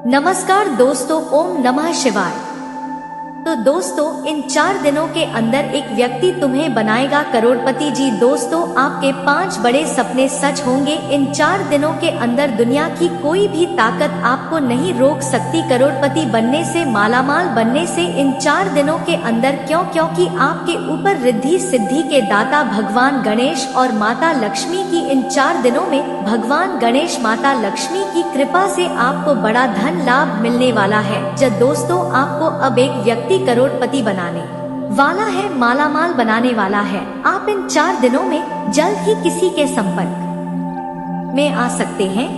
नमस्कार दोस्तों, ओम नमः शिवाय। तो दोस्तों, इन 4 दिनों के अंदर एक व्यक्ति तुम्हें बनाएगा करोड़पति। जी दोस्तों, आपके 5 बड़े सपने सच होंगे। इन 4 दिनों के अंदर दुनिया की कोई भी ताकत आपको नहीं रोक सकती करोड़पति बनने से, मालामाल बनने से। इन 4 दिनों के अंदर क्योंकि आपके ऊपर रिद्धि सिद्धि के दाता भगवान गणेश और माता लक्ष्मी की इन 4 दिनों में भगवान गणेश माता लक्ष्मी की कृपा से आपको बड़ा धन लाभ मिलने वाला है। जब दोस्तों, आपको अब एक व्यक्ति करोड़पति बनाने वाला है, मालामाल बनाने वाला है। आप इन 4 दिनों में जल्द ही किसी के संपर्क में आ सकते हैं,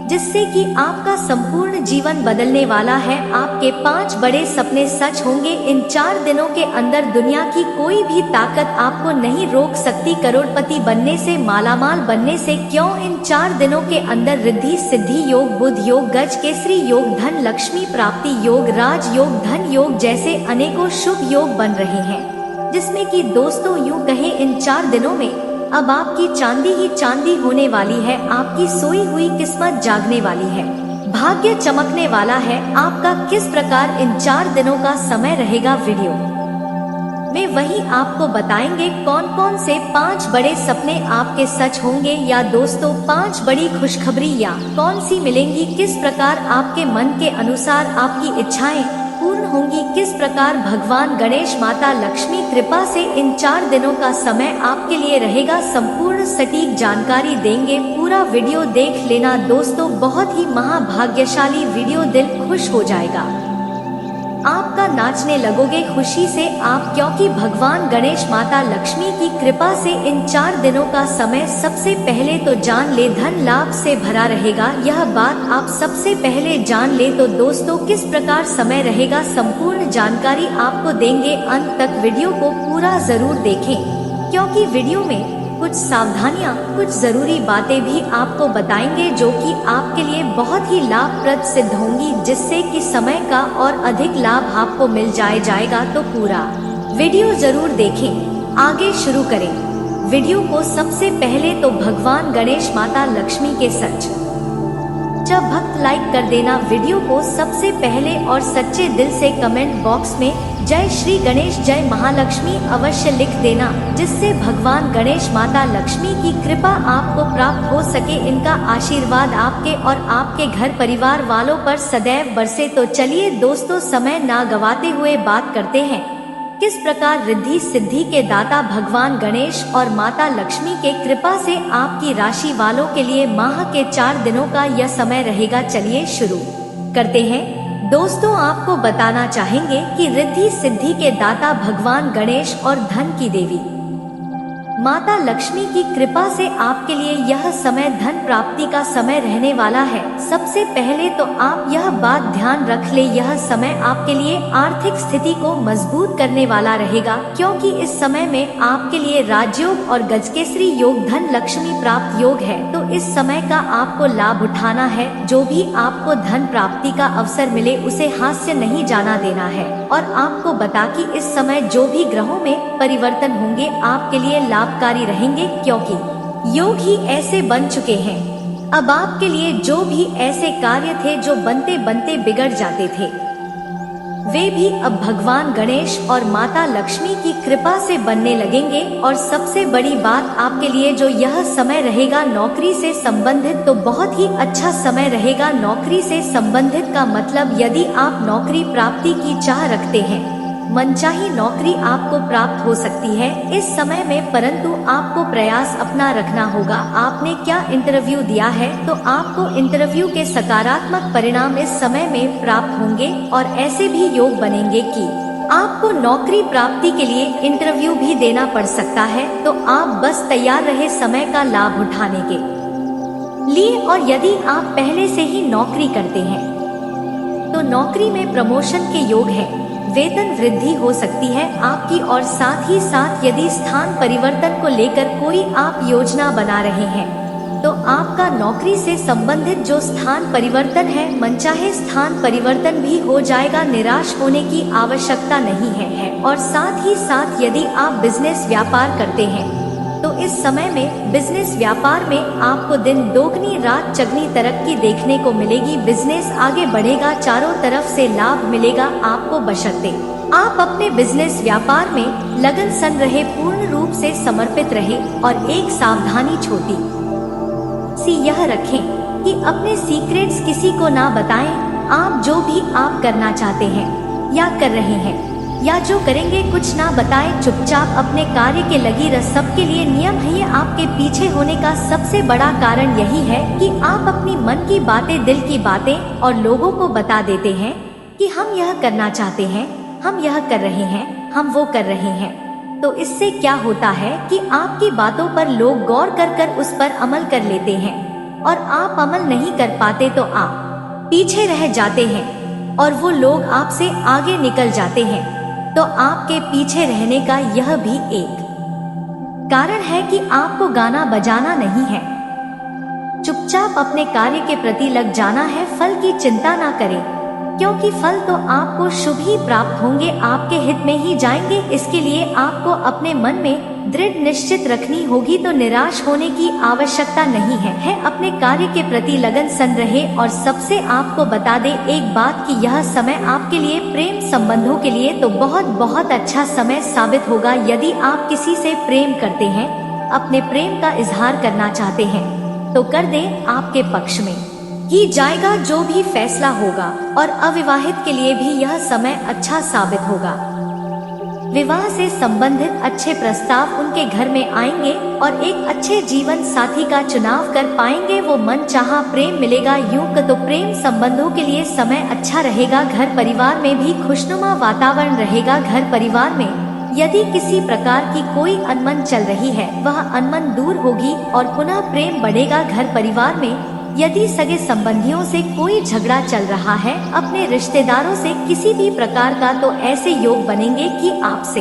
जिससे कि आपका संपूर्ण जीवन बदलने वाला है। आपके 5 बड़े सपने सच होंगे। इन 4 दिनों के अंदर दुनिया की कोई भी ताकत आपको नहीं रोक सकती करोड़पति बनने से, मालामाल बनने से। क्यों? इन 4 दिनों के अंदर रिद्धि सिद्धि योग, बुध योग, गज केसरी योग, धन लक्ष्मी प्राप्ति योग, राज योग, धन योग जैसे अनेकों शुभ योग बन रहे हैं, जिसमें कि दोस्तों यूं कहें, इन 4 दिनों में अब आपकी चांदी ही चांदी होने वाली है। आपकी सोई हुई किस्मत जागने वाली है, भाग्य चमकने वाला है। आपका किस प्रकार इन 4 दिनों का समय रहेगा, वीडियो में वही आपको बताएंगे। कौन कौन से 5 बड़े सपने आपके सच होंगे, या दोस्तों 5 बड़ी खुशखबरी या कौन सी मिलेंगी, किस प्रकार आपके मन के अनुसार आपकी इच्छाएं पूर्ण होंगी, किस प्रकार भगवान गणेश माता लक्ष्मी कृपा से इन 4 दिनों का समय आपके लिए रहेगा। संपूर्ण सटीक जानकारी देंगे। पूरा वीडियो देख लेना दोस्तों, बहुत ही महाभाग्यशाली वीडियो, दिल खुश हो जाएगा। आपका नाचने लगोगे खुशी से आप, क्योंकि भगवान गणेश माता लक्ष्मी की कृपा से इन 4 दिनों का समय सबसे पहले तो जान ले धन लाभ से भरा रहेगा। यह बात आप सबसे पहले जान ले। तो दोस्तों, किस प्रकार समय रहेगा, संपूर्ण जानकारी आपको देंगे। अंत तक वीडियो को पूरा जरूर देखें, क्योंकि वीडियो में कुछ सावधानियां, कुछ जरूरी बातें भी आपको बताएंगे, जो कि आपके लिए बहुत ही लाभप्रद सिद्ध होंगी, जिससे कि समय का और अधिक लाभ आपको मिल जाएगा। तो पूरा वीडियो जरूर देखें। आगे शुरू करें वीडियो को। सबसे पहले तो भगवान गणेश माता लक्ष्मी के सच जब भक्त लाइक कर देना वीडियो को सबसे पहले, और सच्चे दिल से कमेंट बॉक्स में जय श्री गणेश, जय महालक्ष्मी अवश्य लिख देना, जिससे भगवान गणेश माता लक्ष्मी की कृपा आपको प्राप्त हो सके। इनका आशीर्वाद आपके और आपके घर परिवार वालों पर सदैव बरसे। तो चलिए दोस्तों, समय ना गवाते हुए बात करते हैं, किस प्रकार रिद्धि सिद्धि के दाता भगवान गणेश और माता लक्ष्मी के कृपा से आपकी राशि वालों के लिए माह के 4 दिनों का यह समय रहेगा। चलिए शुरू करते हैं। दोस्तों, आपको बताना चाहेंगे कि रिद्धि सिद्धि के दाता भगवान गणेश और धन की देवी माता लक्ष्मी की कृपा से आपके लिए यह समय धन प्राप्ति का समय रहने वाला है। सबसे पहले तो आप यह बात ध्यान रख ले, यह समय आपके लिए आर्थिक स्थिति को मजबूत करने वाला रहेगा, क्योंकि इस समय में आपके लिए राजयोग और गजकेसरी योग, धन लक्ष्मी प्राप्त योग है। तो इस समय का आपको लाभ उठाना है। जो भी आपको धन प्राप्ति का अवसर मिले उसे हाथ से नहीं जाना देना है। और आपको बता कि इस समय जो भी ग्रहों में परिवर्तन होंगे आपके लिए लाभकारी रहेंगे, क्योंकि योग ही ऐसे बन चुके हैं। अब आपके लिए जो भी ऐसे कार्य थे जो बनते बनते बिगड़ जाते थे, वे भी अब भगवान गणेश और माता लक्ष्मी की कृपा से बनने लगेंगे। और सबसे बड़ी बात आपके लिए जो यह समय रहेगा नौकरी से संबंधित, तो बहुत ही अच्छा समय रहेगा। नौकरी से संबंधित का मतलब, यदि आप नौकरी प्राप्ति की चाह रखते हैं, मनचाही नौकरी आपको प्राप्त हो सकती है इस समय में, परंतु आपको प्रयास अपना रखना होगा। आपने क्या इंटरव्यू दिया है, तो आपको इंटरव्यू के सकारात्मक परिणाम इस समय में प्राप्त होंगे। और ऐसे भी योग बनेंगे कि आपको नौकरी प्राप्ति के लिए इंटरव्यू भी देना पड़ सकता है। तो आप बस तैयार रहे समय का लाभ उठाने के लिए। और यदि आप पहले से ही नौकरी करते हैं, तो नौकरी में प्रमोशन के योग है, वेतन वृद्धि हो सकती है आपकी। और साथ ही साथ यदि स्थान परिवर्तन को लेकर कोई आप योजना बना रहे हैं, तो आपका नौकरी से संबंधित जो स्थान परिवर्तन है, मनचाहे स्थान परिवर्तन भी हो जाएगा। निराश होने की आवश्यकता नहीं है। और साथ ही साथ यदि आप बिजनेस व्यापार करते हैं, तो इस समय में बिजनेस व्यापार में आपको दिन दोगुनी रात चगनी तरक्की देखने को मिलेगी। बिजनेस आगे बढ़ेगा, चारों तरफ से लाभ मिलेगा आपको, बशर्ते आप अपने बिजनेस व्यापार में लगन सन रहे, पूर्ण रूप से समर्पित रहे और एक सावधानी छोटी सी यह रखें कि अपने सीक्रेट्स किसी को ना बताएं। आप जो भी आप करना चाहते हैं या कर रहे हैं या जो करेंगे कुछ ना बताएं, चुपचाप अपने कार्य के लगी रह। सबके लिए नियम है ये, आपके पीछे होने का सबसे बड़ा कारण यही है कि आप अपनी मन की बातें, दिल की बातें और लोगों को बता देते हैं कि हम यह करना चाहते हैं, हम यह कर रहे हैं, हम वो कर रहे हैं। तो इससे क्या होता है कि आपकी बातों पर लोग गौर कर उस पर अमल कर लेते हैं और आप अमल नहीं कर पाते तो आप पीछे रह जाते हैं और वो लोग आपसे आगे निकल जाते हैं। तो आपके पीछे रहने का यह भी एक कारण है कि आपको गाना बजाना नहीं है, चुपचाप अपने कार्य के प्रति लग जाना है। फल की चिंता ना करें, क्योंकि फल तो आपको शुभ ही प्राप्त होंगे, आपके हित में ही जाएंगे। इसके लिए आपको अपने मन में दृढ़ निश्चित रखनी होगी, तो निराश होने की आवश्यकता नहीं है। अपने कार्य के प्रति लगन सन रहे। और सबसे आपको बता दे एक बात कि यह समय आपके लिए प्रेम संबंधों के लिए तो बहुत अच्छा समय साबित होगा। यदि आप किसी से प्रेम करते हैं, अपने प्रेम का इजहार करना चाहते हैं, तो कर दें, आपके पक्ष में ही जाएगा जो भी फैसला होगा। और अविवाहित के लिए भी यह समय अच्छा साबित होगा। विवाह से संबंधित अच्छे प्रस्ताव उनके घर में आएंगे और एक अच्छे जीवन साथी का चुनाव कर पाएंगे, वो मनचाहा प्रेम मिलेगा। यूं तो प्रेम संबंधों के लिए समय अच्छा रहेगा। घर परिवार में भी खुशनुमा वातावरण रहेगा। घर परिवार में यदि किसी प्रकार की कोई अनमन चल रही है, वह अनमन दूर होगी और पुनः प्रेम बढ़ेगा। घर परिवार में यदि सगे संबंधियों से कोई झगड़ा चल रहा है, अपने रिश्तेदारों से किसी भी प्रकार का, तो ऐसे योग बनेंगे कि आपसे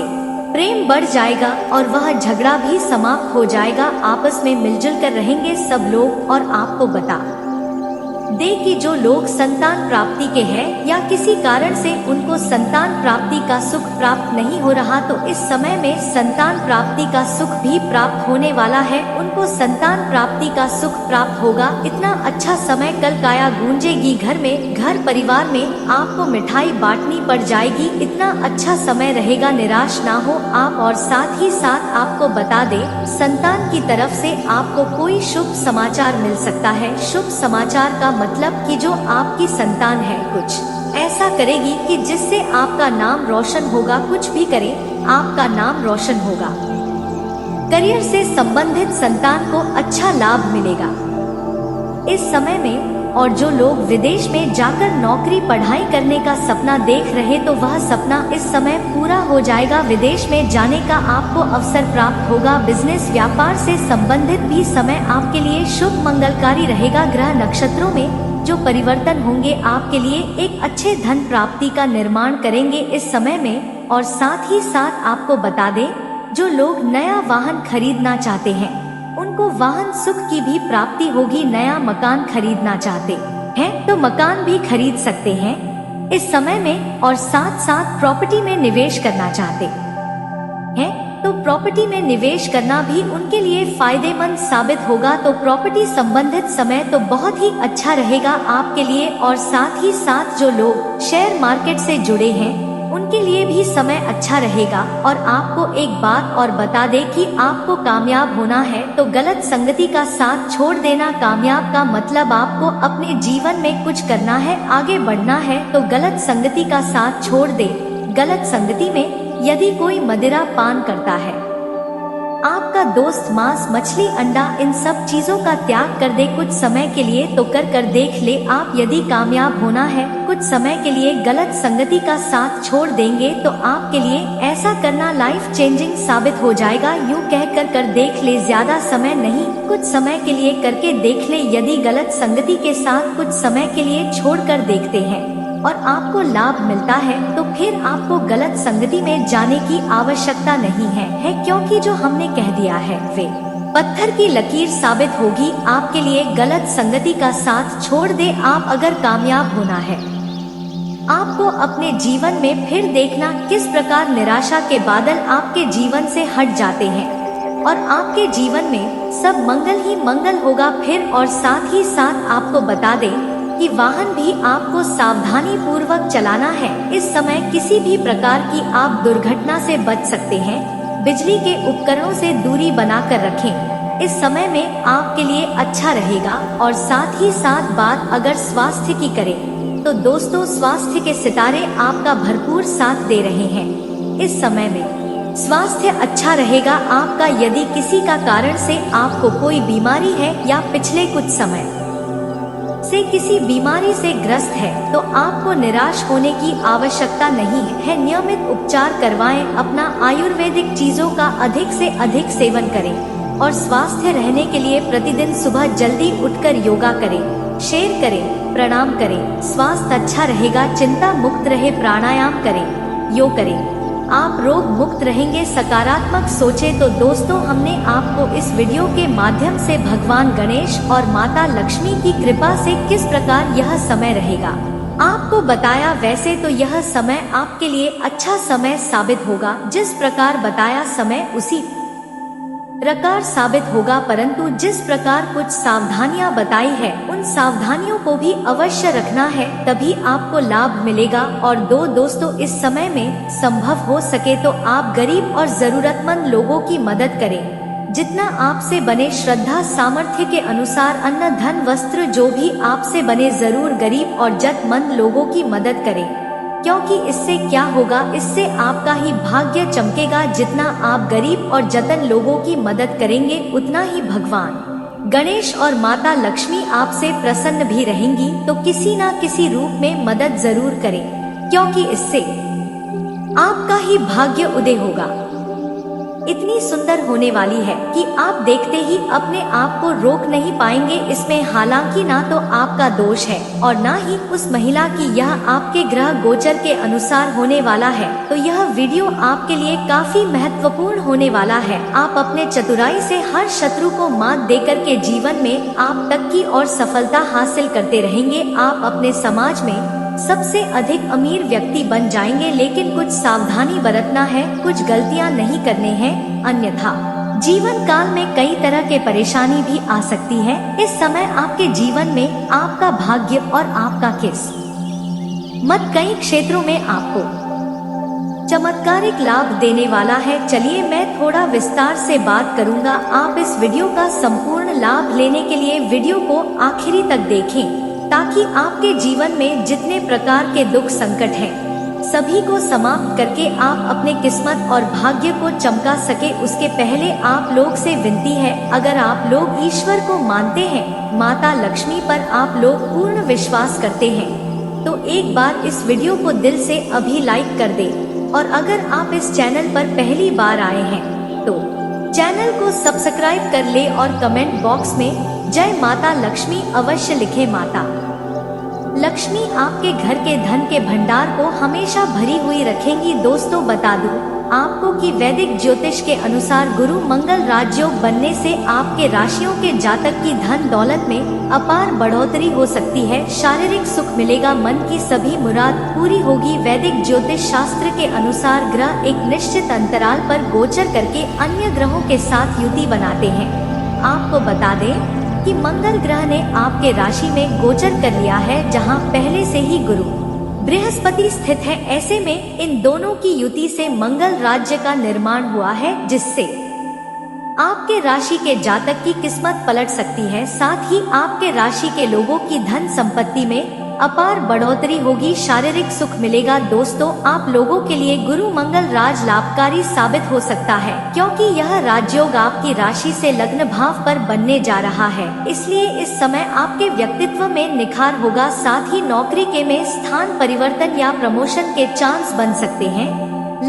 प्रेम बढ़ जाएगा और वह झगड़ा भी समाप्त हो जाएगा। आपस में मिलजुल कर रहेंगे सब लोग। और आपको बता दे कि जो लोग संतान प्राप्ति के हैं या किसी कारण से उनको संतान प्राप्ति का सुख प्राप्त नहीं हो रहा, तो इस समय में संतान प्राप्ति का सुख भी प्राप्त होने वाला है। उनको संतान प्राप्ति का सुख प्राप्त होगा। इतना अच्छा समय, कल काया गूंजेगी घर में, घर परिवार में आपको मिठाई बांटनी पड़ जाएगी। इतना अच्छा समय रहेगा, निराश ना हो आप। और साथ ही साथ आपको बता दे, संतान की तरफ से आपको कोई शुभ समाचार मिल सकता है। शुभ समाचार का मतलब कि जो आपकी संतान है कुछ ऐसा करेगी कि जिससे आपका नाम रोशन होगा। कुछ भी करे, आपका नाम रोशन होगा। करियर से संबंधित संतान को अच्छा लाभ मिलेगा इस समय में। और जो लोग विदेश में जाकर नौकरी पढ़ाई करने का सपना देख रहे, तो वह सपना इस समय पूरा हो जाएगा। विदेश में जाने का आपको अवसर प्राप्त होगा। बिजनेस व्यापार से संबंधित भी समय आपके लिए शुभ मंगलकारी रहेगा। ग्रह नक्षत्रों में जो परिवर्तन होंगे आपके लिए एक अच्छे धन प्राप्ति का निर्माण करेंगे इस समय में। और साथ ही साथ आपको बता दें, जो लोग नया वाहन खरीदना चाहते हैं, उनको वाहन सुख की भी प्राप्ति होगी। नया मकान खरीदना चाहते हैं तो मकान भी खरीद सकते हैं इस समय में। और साथ साथ प्रॉपर्टी में निवेश करना चाहते हैं तो प्रॉपर्टी में निवेश करना भी उनके लिए फायदेमंद साबित होगा। तो प्रॉपर्टी संबंधित समय तो बहुत ही अच्छा रहेगा आपके लिए। और साथ ही साथ जो लोग शेयर मार्केट से जुड़े हैं, उनके लिए भी समय अच्छा रहेगा। और आपको एक बात और बता दे कि आपको कामयाब होना है तो गलत संगति का साथ छोड़ देना। कामयाब का मतलब आपको अपने जीवन में कुछ करना है, आगे बढ़ना है, तो गलत संगति का साथ छोड़ दे। गलत संगति में यदि कोई मदिरा पान करता है, आपका दोस्त मांस मछली अंडा इन सब चीजों का त्याग कर दे कुछ समय के लिए, तो कर देख ले आप। यदि कामयाब होना है, कुछ समय के लिए गलत संगति का साथ छोड़ देंगे, तो आपके लिए ऐसा करना लाइफ चेंजिंग साबित हो जाएगा। यूं कह कर देख ले, ज्यादा समय नहीं, कुछ समय के लिए करके देख ले। यदि गलत संगति के साथ कुछ समय के लिए छोड़ कर देखते हैं और आपको लाभ मिलता है, तो फिर आपको गलत संगति में जाने की आवश्यकता नहीं है, क्योंकि जो हमने कह दिया है वे पत्थर की लकीर साबित होगी आपके लिए। गलत संगति का साथ छोड़ दे आप अगर कामयाब होना है। आपको अपने जीवन में फिर देखना किस प्रकार निराशा के बादल आपके जीवन से हट जाते हैं। और आपके जीवन में सब मंगल ही मंगल होगा। फिर और साथ ही साथ आपको बता दें कि वाहन भी आपको सावधानी पूर्वक चलाना है। इस समय किसी भी प्रकार की आप दुर्घटना से बच सकते हैं। बिजली के उपकरणों से दूरी बनाकर रखें। इस समय में आपके लिए अच्छा रहेगा। और साथ ही साथ बात अगर स्वास्थ्य की करें तो दोस्तों, स्वास्थ्य के सितारे आपका भरपूर साथ दे रहे हैं। इस समय में स्वास्थ्य अच्छा रहेगा आपका। यदि किसी का कारण से आपको कोई बीमारी है या पिछले कुछ समय से किसी बीमारी से ग्रस्त है तो आपको निराश होने की आवश्यकता नहीं है। नियमित उपचार करवाएं। अपना आयुर्वेदिक चीजों का अधिक से अधिक सेवन करें और स्वस्थ रहने के लिए प्रतिदिन सुबह जल्दी उठकर योगा करें, शेयर करें, प्रणाम करें। स्वास्थ्य अच्छा रहेगा। चिंता मुक्त रहे, प्राणायाम करें, योग करें, आप रोग मुक्त रहेंगे। सकारात्मक सोचे। तो दोस्तों, हमने आपको इस वीडियो के माध्यम से भगवान गणेश और माता लक्ष्मी की कृपा से किस प्रकार यह समय रहेगा आपको बताया। वैसे तो यह समय आपके लिए अच्छा समय साबित होगा। जिस प्रकार बताया समय उसी प्रकार साबित होगा, परंतु जिस प्रकार कुछ सावधानियां बताई है उन सावधानियों को भी अवश्य रखना है, तभी आपको लाभ मिलेगा। और दोस्तों, इस समय में संभव हो सके तो आप गरीब और जरूरतमंद लोगों की मदद करें। जितना आपसे बने श्रद्धा सामर्थ्य के अनुसार अन्न धन वस्त्र जो भी आपसे बने जरूर गरीब और जरूरतमंद लोगों की मदद करें। क्योंकि इससे क्या होगा, इससे आपका ही भाग्य चमकेगा। जितना आप गरीब और जतन लोगों की मदद करेंगे उतना ही भगवान गणेश और माता लक्ष्मी आपसे प्रसन्न भी रहेंगी। तो किसी ना किसी रूप में मदद जरूर करें, क्योंकि इससे आपका ही भाग्य उदय होगा। इतनी सुंदर होने वाली है कि आप देखते ही अपने आप को रोक नहीं पाएंगे। इसमें हालांकि ना तो आपका दोष है और ना ही उस महिला की, यह आपके ग्रह गोचर के अनुसार होने वाला है। तो यह वीडियो आपके लिए काफी महत्वपूर्ण होने वाला है। आप अपने चतुराई से हर शत्रु को मात देकर के जीवन में आप तक की और सफलता हासिल करते रहेंगे। आप अपने समाज में सबसे अधिक अमीर व्यक्ति बन जाएंगे। लेकिन कुछ सावधानी बरतना है, कुछ गलतियां नहीं करने हैं, अन्यथा जीवन काल में कई तरह के परेशानी भी आ सकती है। इस समय आपके जीवन में आपका भाग्य और आपका किस्मत कई क्षेत्रों में आपको चमत्कारिक लाभ देने वाला है। चलिए मैं थोड़ा विस्तार से बात करूंगा। आप इस वीडियो का संपूर्ण लाभ लेने के लिए वीडियो को आखिरी तक देखें, ताकि आपके जीवन में जितने प्रकार के दुख संकट हैं सभी को समाप्त करके आप अपने किस्मत और भाग्य को चमका सके। उसके पहले आप लोग से विनती है, अगर आप लोग ईश्वर को मानते हैं, माता लक्ष्मी पर आप लोग पूर्ण विश्वास करते हैं, तो एक बार इस वीडियो को दिल से अभी लाइक कर दें। और अगर आप इस चैनल पर पहली बार आए हैं तो चैनल को सब्सक्राइब कर ले और कमेंट बॉक्स में जय माता लक्ष्मी अवश्य लिखे। माता लक्ष्मी आपके घर के धन के भंडार को हमेशा भरी हुई रखेंगी। दोस्तों, बता दूं आपको कि वैदिक ज्योतिष के अनुसार गुरु मंगल राजयोग बनने से आपके राशियों के जातक की धन दौलत में अपार बढ़ोतरी हो सकती है। शारीरिक सुख मिलेगा, मन की सभी मुराद पूरी होगी। वैदिक ज्योतिष शास्त्र के अनुसार ग्रह एक निश्चित अंतराल पर गोचर करके अन्य ग्रहों के साथ युति बनाते हैं। आपको बता दें कि मंगल ग्रह ने आपके राशि में गोचर कर लिया है, जहां पहले से ही गुरु बृहस्पति स्थित है। ऐसे में इन दोनों की युति से मंगल राज्य का निर्माण हुआ है, जिससे आपके राशि के जातक की किस्मत पलट सकती है। साथ ही आपके राशि के लोगों की धन संपत्ति में अपार बढ़ोतरी होगी, शारीरिक सुख मिलेगा। दोस्तों, आप लोगों के लिए गुरु मंगल राज लाभकारी साबित हो सकता है, क्योंकि यह राजयोग आपकी राशि से लग्न भाव पर बनने जा रहा है। इसलिए इस समय आपके व्यक्तित्व में निखार होगा। साथ ही नौकरी के में स्थान परिवर्तन या प्रमोशन के चांस बन सकते हैं।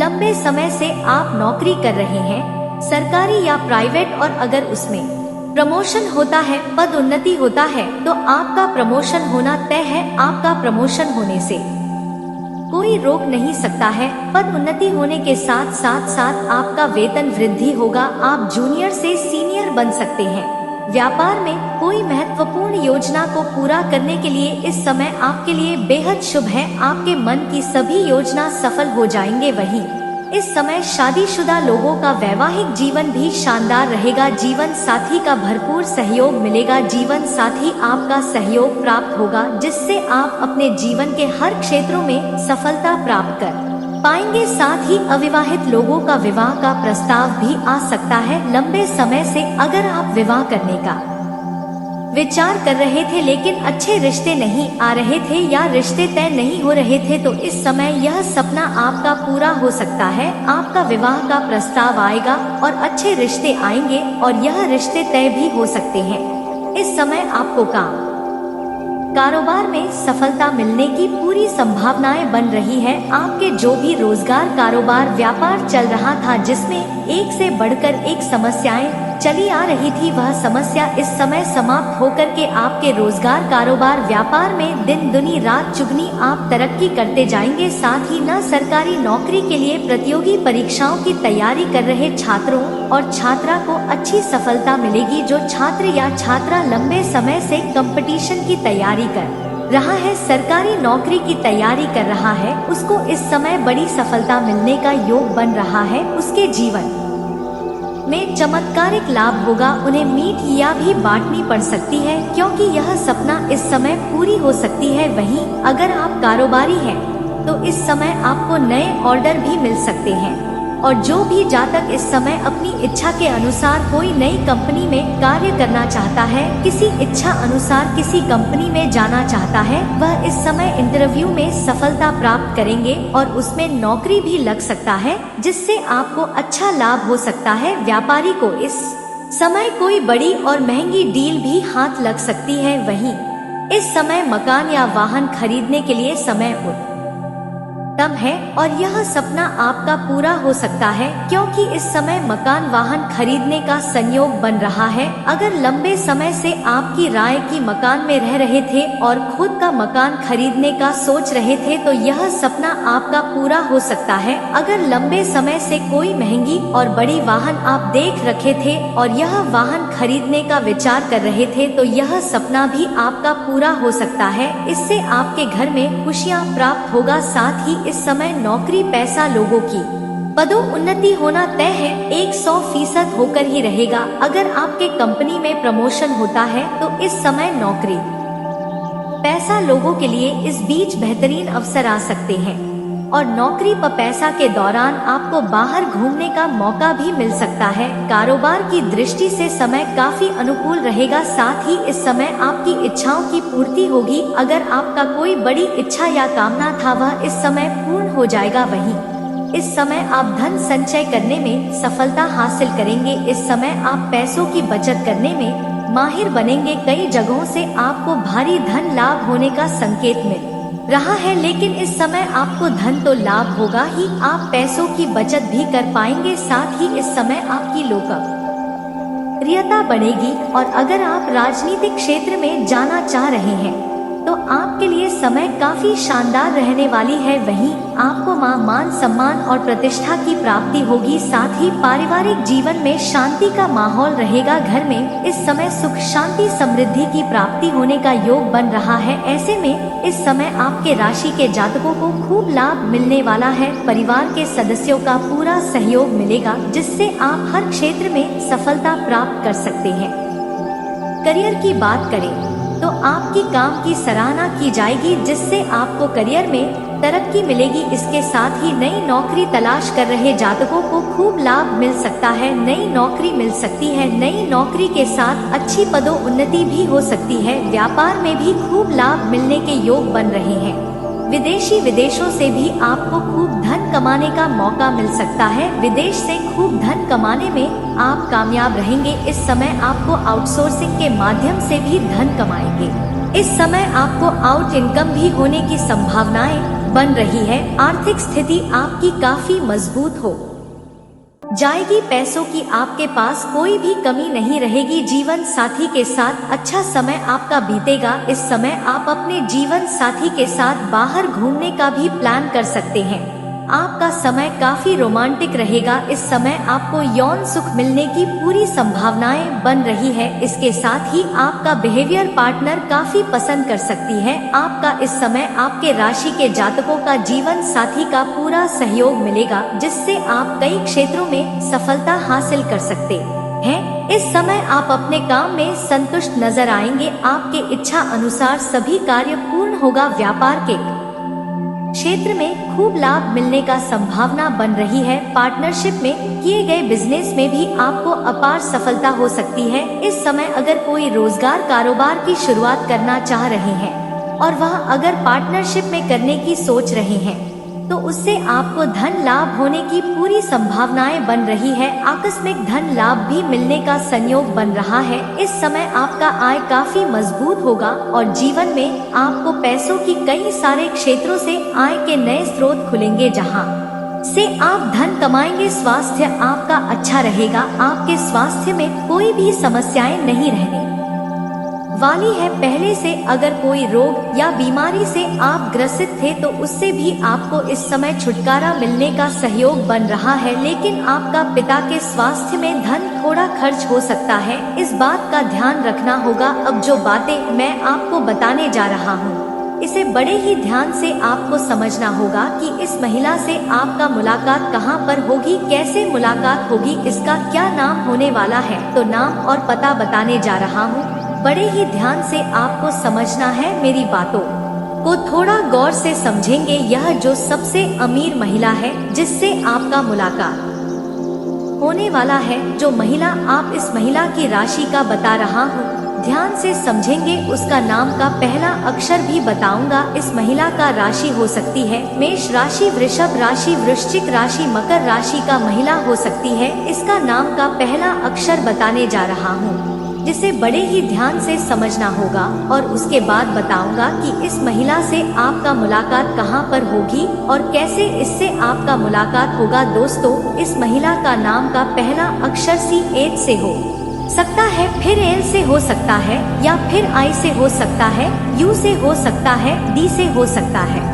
लंबे समय से आप नौकरी कर रहे हैं, सरकारी या प्राइवेट, और अगर उसमें प्रमोशन होता है, पद उन्नति होता है, तो आपका प्रमोशन होना तय है। आपका प्रमोशन होने से कोई रोक नहीं सकता है। पद उन्नति होने के साथ साथ आपका वेतन वृद्धि होगा। आप जूनियर से सीनियर बन सकते हैं। व्यापार में कोई महत्वपूर्ण योजना को पूरा करने के लिए इस समय आपके लिए बेहद शुभ है। आपके मन की सभी योजना सफल हो जाएंगे। वहीं इस समय शादीशुदा लोगों का वैवाहिक जीवन भी शानदार रहेगा। जीवन साथी का भरपूर सहयोग मिलेगा। जीवन साथी आपका सहयोग प्राप्त होगा, जिससे आप अपने जीवन के हर क्षेत्रों में सफलता प्राप्त कर पाएंगे। साथ ही अविवाहित लोगों का विवाह का प्रस्ताव भी आ सकता है। लंबे समय से अगर आप विवाह करने का विचार कर रहे थे लेकिन अच्छे रिश्ते नहीं आ रहे थे या रिश्ते तय नहीं हो रहे थे, तो इस समय यह सपना आपका पूरा हो सकता है। आपका विवाह का प्रस्ताव आएगा और अच्छे रिश्ते आएंगे और यह रिश्ते तय भी हो सकते हैं। इस समय आपको कारोबार में सफलता मिलने की पूरी संभावनाएं बन रही है। आपके जो भी रोजगार, कारोबार, व्यापार चल रहा था, जिसमें एक से बढ़कर एक समस्याएं चली आ रही थी, वह समस्या इस समय समाप्त होकर के आपके रोजगार, कारोबार, व्यापार में दिन दुनी रात चुगनी आप तरक्की करते जाएंगे। साथ ही न सरकारी नौकरी के लिए प्रतियोगी परीक्षाओं की तैयारी कर रहे छात्रों और छात्रा को अच्छी सफलता मिलेगी। जो छात्र या छात्रा लंबे समय से कंपटीशन की तैयारी कर रहा है, सरकारी नौकरी की तैयारी कर रहा है, उसको इस समय बड़ी सफलता मिलने का योग बन रहा है। उसके जीवन में चमत्कारिक लाभ होगा। उन्हें मीठियाँ भी बांटनी पड़ सकती है, क्योंकि यह सपना इस समय पूरी हो सकती है। वहीं अगर आप कारोबारी हैं तो इस समय आपको नए ऑर्डर भी मिल सकते हैं। और जो भी जातक इस समय अपनी इच्छा के अनुसार कोई नई कंपनी में कार्य करना चाहता है, किसी इच्छा अनुसार किसी कंपनी में जाना चाहता है, वह इस समय इंटरव्यू में सफलता प्राप्त करेंगे और उसमें नौकरी भी लग सकता है, जिससे आपको अच्छा लाभ हो सकता है। व्यापारी को इस समय कोई बड़ी और महंगी डील भी हाथ लग सकती है। वहीं इस समय मकान या वाहन खरीदने के लिए समय उत्तम है और यह सपना आपका पूरा हो सकता है, क्योंकि इस समय मकान वाहन खरीदने का संयोग बन रहा है। अगर लंबे समय से आपकी राय की मकान में रह रहे थे और खुद का मकान खरीदने का सोच रहे थे, तो यह सपना आपका पूरा हो सकता है। अगर लंबे समय से कोई महंगी और बड़ी वाहन आप देख रखे थे और यह वाहन खरीदने का विचार कर रहे थे, तो यह सपना भी आपका पूरा हो सकता है। इससे आपके घर में खुशियाँ प्राप्त होगा। साथ ही इस समय नौकरी, पैसा, लोगों की पदोन्नति होना तय है, 100% होकर ही रहेगा। अगर आपके कंपनी में प्रमोशन होता है तो इस समय नौकरी, पैसा, लोगों के लिए इस बीच बेहतरीन अवसर आ सकते हैं और नौकरी व पैसा के दौरान आपको बाहर घूमने का मौका भी मिल सकता है। कारोबार की दृष्टि से समय काफी अनुकूल रहेगा। साथ ही इस समय आपकी इच्छाओं की पूर्ति होगी। अगर आपका कोई बड़ी इच्छा या कामना था, वह इस समय पूर्ण हो जाएगा। वहीं इस समय आप धन संचय करने में सफलता हासिल करेंगे। इस समय आप पैसों की बचत करने में माहिर बनेंगे। कई जगहों से आपको भारी धन लाभ होने का संकेत मिल रहा है, लेकिन इस समय आपको धन तो लाभ होगा ही, आप पैसों की बचत भी कर पाएंगे। साथ ही इस समय आपकी लोकप्रियता बढ़ेगी और अगर आप राजनीतिक क्षेत्र में जाना चाह रहे हैं तो आपके लिए समय काफी शानदार रहने वाली है। वहीं आपको मान सम्मान और प्रतिष्ठा की प्राप्ति होगी। साथ ही पारिवारिक जीवन में शांति का माहौल रहेगा। घर में इस समय सुख, शांति, समृद्धि की प्राप्ति होने का योग बन रहा है। ऐसे में इस समय आपके राशि के जातकों को खूब लाभ मिलने वाला है। परिवार के सदस्यों का पूरा सहयोग मिलेगा, जिससे आप हर क्षेत्र में सफलता प्राप्त कर सकते हैं। करियर की बात करें तो आपकी काम की सराहना की जाएगी, जिससे आपको करियर में तरक्की मिलेगी। इसके साथ ही नई नौकरी तलाश कर रहे जातकों को खूब लाभ मिल सकता है। नई नौकरी मिल सकती है। नई नौकरी के साथ अच्छी पदोन्नति भी हो सकती है। व्यापार में भी खूब लाभ मिलने के योग बन रहे हैं। विदेशों से भी आपको खूब धन कमाने का मौका मिल सकता है। विदेश से खूब धन कमाने में आप कामयाब रहेंगे। इस समय आपको आउटसोर्सिंग के माध्यम से भी धन कमाएंगे। इस समय आपको आउट इनकम भी होने की संभावनाएं बन रही है। आर्थिक स्थिति आपकी काफी मजबूत हो जाएगी। पैसों की आपके पास कोई भी कमी नहीं रहेगी। जीवन साथी के साथ अच्छा समय आपका बीतेगा। इस समय आप अपने जीवन साथी के साथ बाहर घूमने का भी प्लान कर सकते हैं। आपका समय काफी रोमांटिक रहेगा। इस समय आपको यौन सुख मिलने की पूरी संभावनाएं बन रही है। इसके साथ ही आपका बिहेवियर पार्टनर काफी पसंद कर सकती है। आपका इस समय आपके राशि के जातकों का जीवन साथी का पूरा सहयोग मिलेगा, जिससे आप कई क्षेत्रों में सफलता हासिल कर सकते हैं। इस समय आप अपने काम में संतुष्ट नजर आएंगे। आपके इच्छा अनुसार सभी कार्य पूर्ण होगा। व्यापार के क्षेत्र में खूब लाभ मिलने का संभावना बन रही है। पार्टनरशिप में किए गए बिजनेस में भी आपको अपार सफलता हो सकती है। इस समय अगर कोई रोजगार कारोबार की शुरुआत करना चाह रहे हैं और वह अगर पार्टनरशिप में करने की सोच रहे हैं तो उससे आपको धन लाभ होने की पूरी संभावनाएं बन रही है। आकस्मिक धन लाभ भी मिलने का संयोग बन रहा है। इस समय आपका आय काफी मजबूत होगा और जीवन में आपको पैसों की कई सारे क्षेत्रों से आय के नए स्रोत खुलेंगे, जहां से आप धन कमाएंगे। स्वास्थ्य आपका अच्छा रहेगा। आपके स्वास्थ्य में कोई भी समस्याएं नहीं रहने वाली है। पहले से अगर कोई रोग या बीमारी से आप ग्रसित थे तो उससे भी आपको इस समय छुटकारा मिलने का सहयोग बन रहा है। लेकिन आपका पिता के स्वास्थ्य में धन थोड़ा खर्च हो सकता है, इस बात का ध्यान रखना होगा। अब जो बातें मैं आपको बताने जा रहा हूँ, इसे बड़े ही ध्यान से आपको समझना होगा कि इस महिला से आपका मुलाकात कहाँ पर होगी, कैसे मुलाकात होगी, इसका क्या नाम होने वाला है। तो नाम और पता बताने जा रहा हूँ। बड़े ही ध्यान से आपको समझना है। मेरी बातों को थोड़ा गौर से समझेंगे। यह जो सबसे अमीर महिला है जिससे आपका मुलाकात होने वाला है, जो महिला आप इस महिला की राशि का बता रहा हूँ, ध्यान से समझेंगे। उसका नाम का पहला अक्षर भी बताऊंगा। इस महिला का राशि हो सकती है मेष राशि, वृषभ राशि, वृश्चिक राशि, मकर राशि का महिला हो सकती है। इसका नाम का पहला अक्षर बताने जा रहा हूँ, जिसे बड़े ही ध्यान से समझना होगा और उसके बाद बताऊंगा कि इस महिला से आपका मुलाकात कहां पर होगी और कैसे इससे आपका मुलाकात होगा। दोस्तों, इस महिला का नाम का पहला अक्षर सी एच से हो सकता है, फिर एल से हो सकता है, या फिर आई से हो सकता है, यू से हो सकता है, डी से हो सकता है,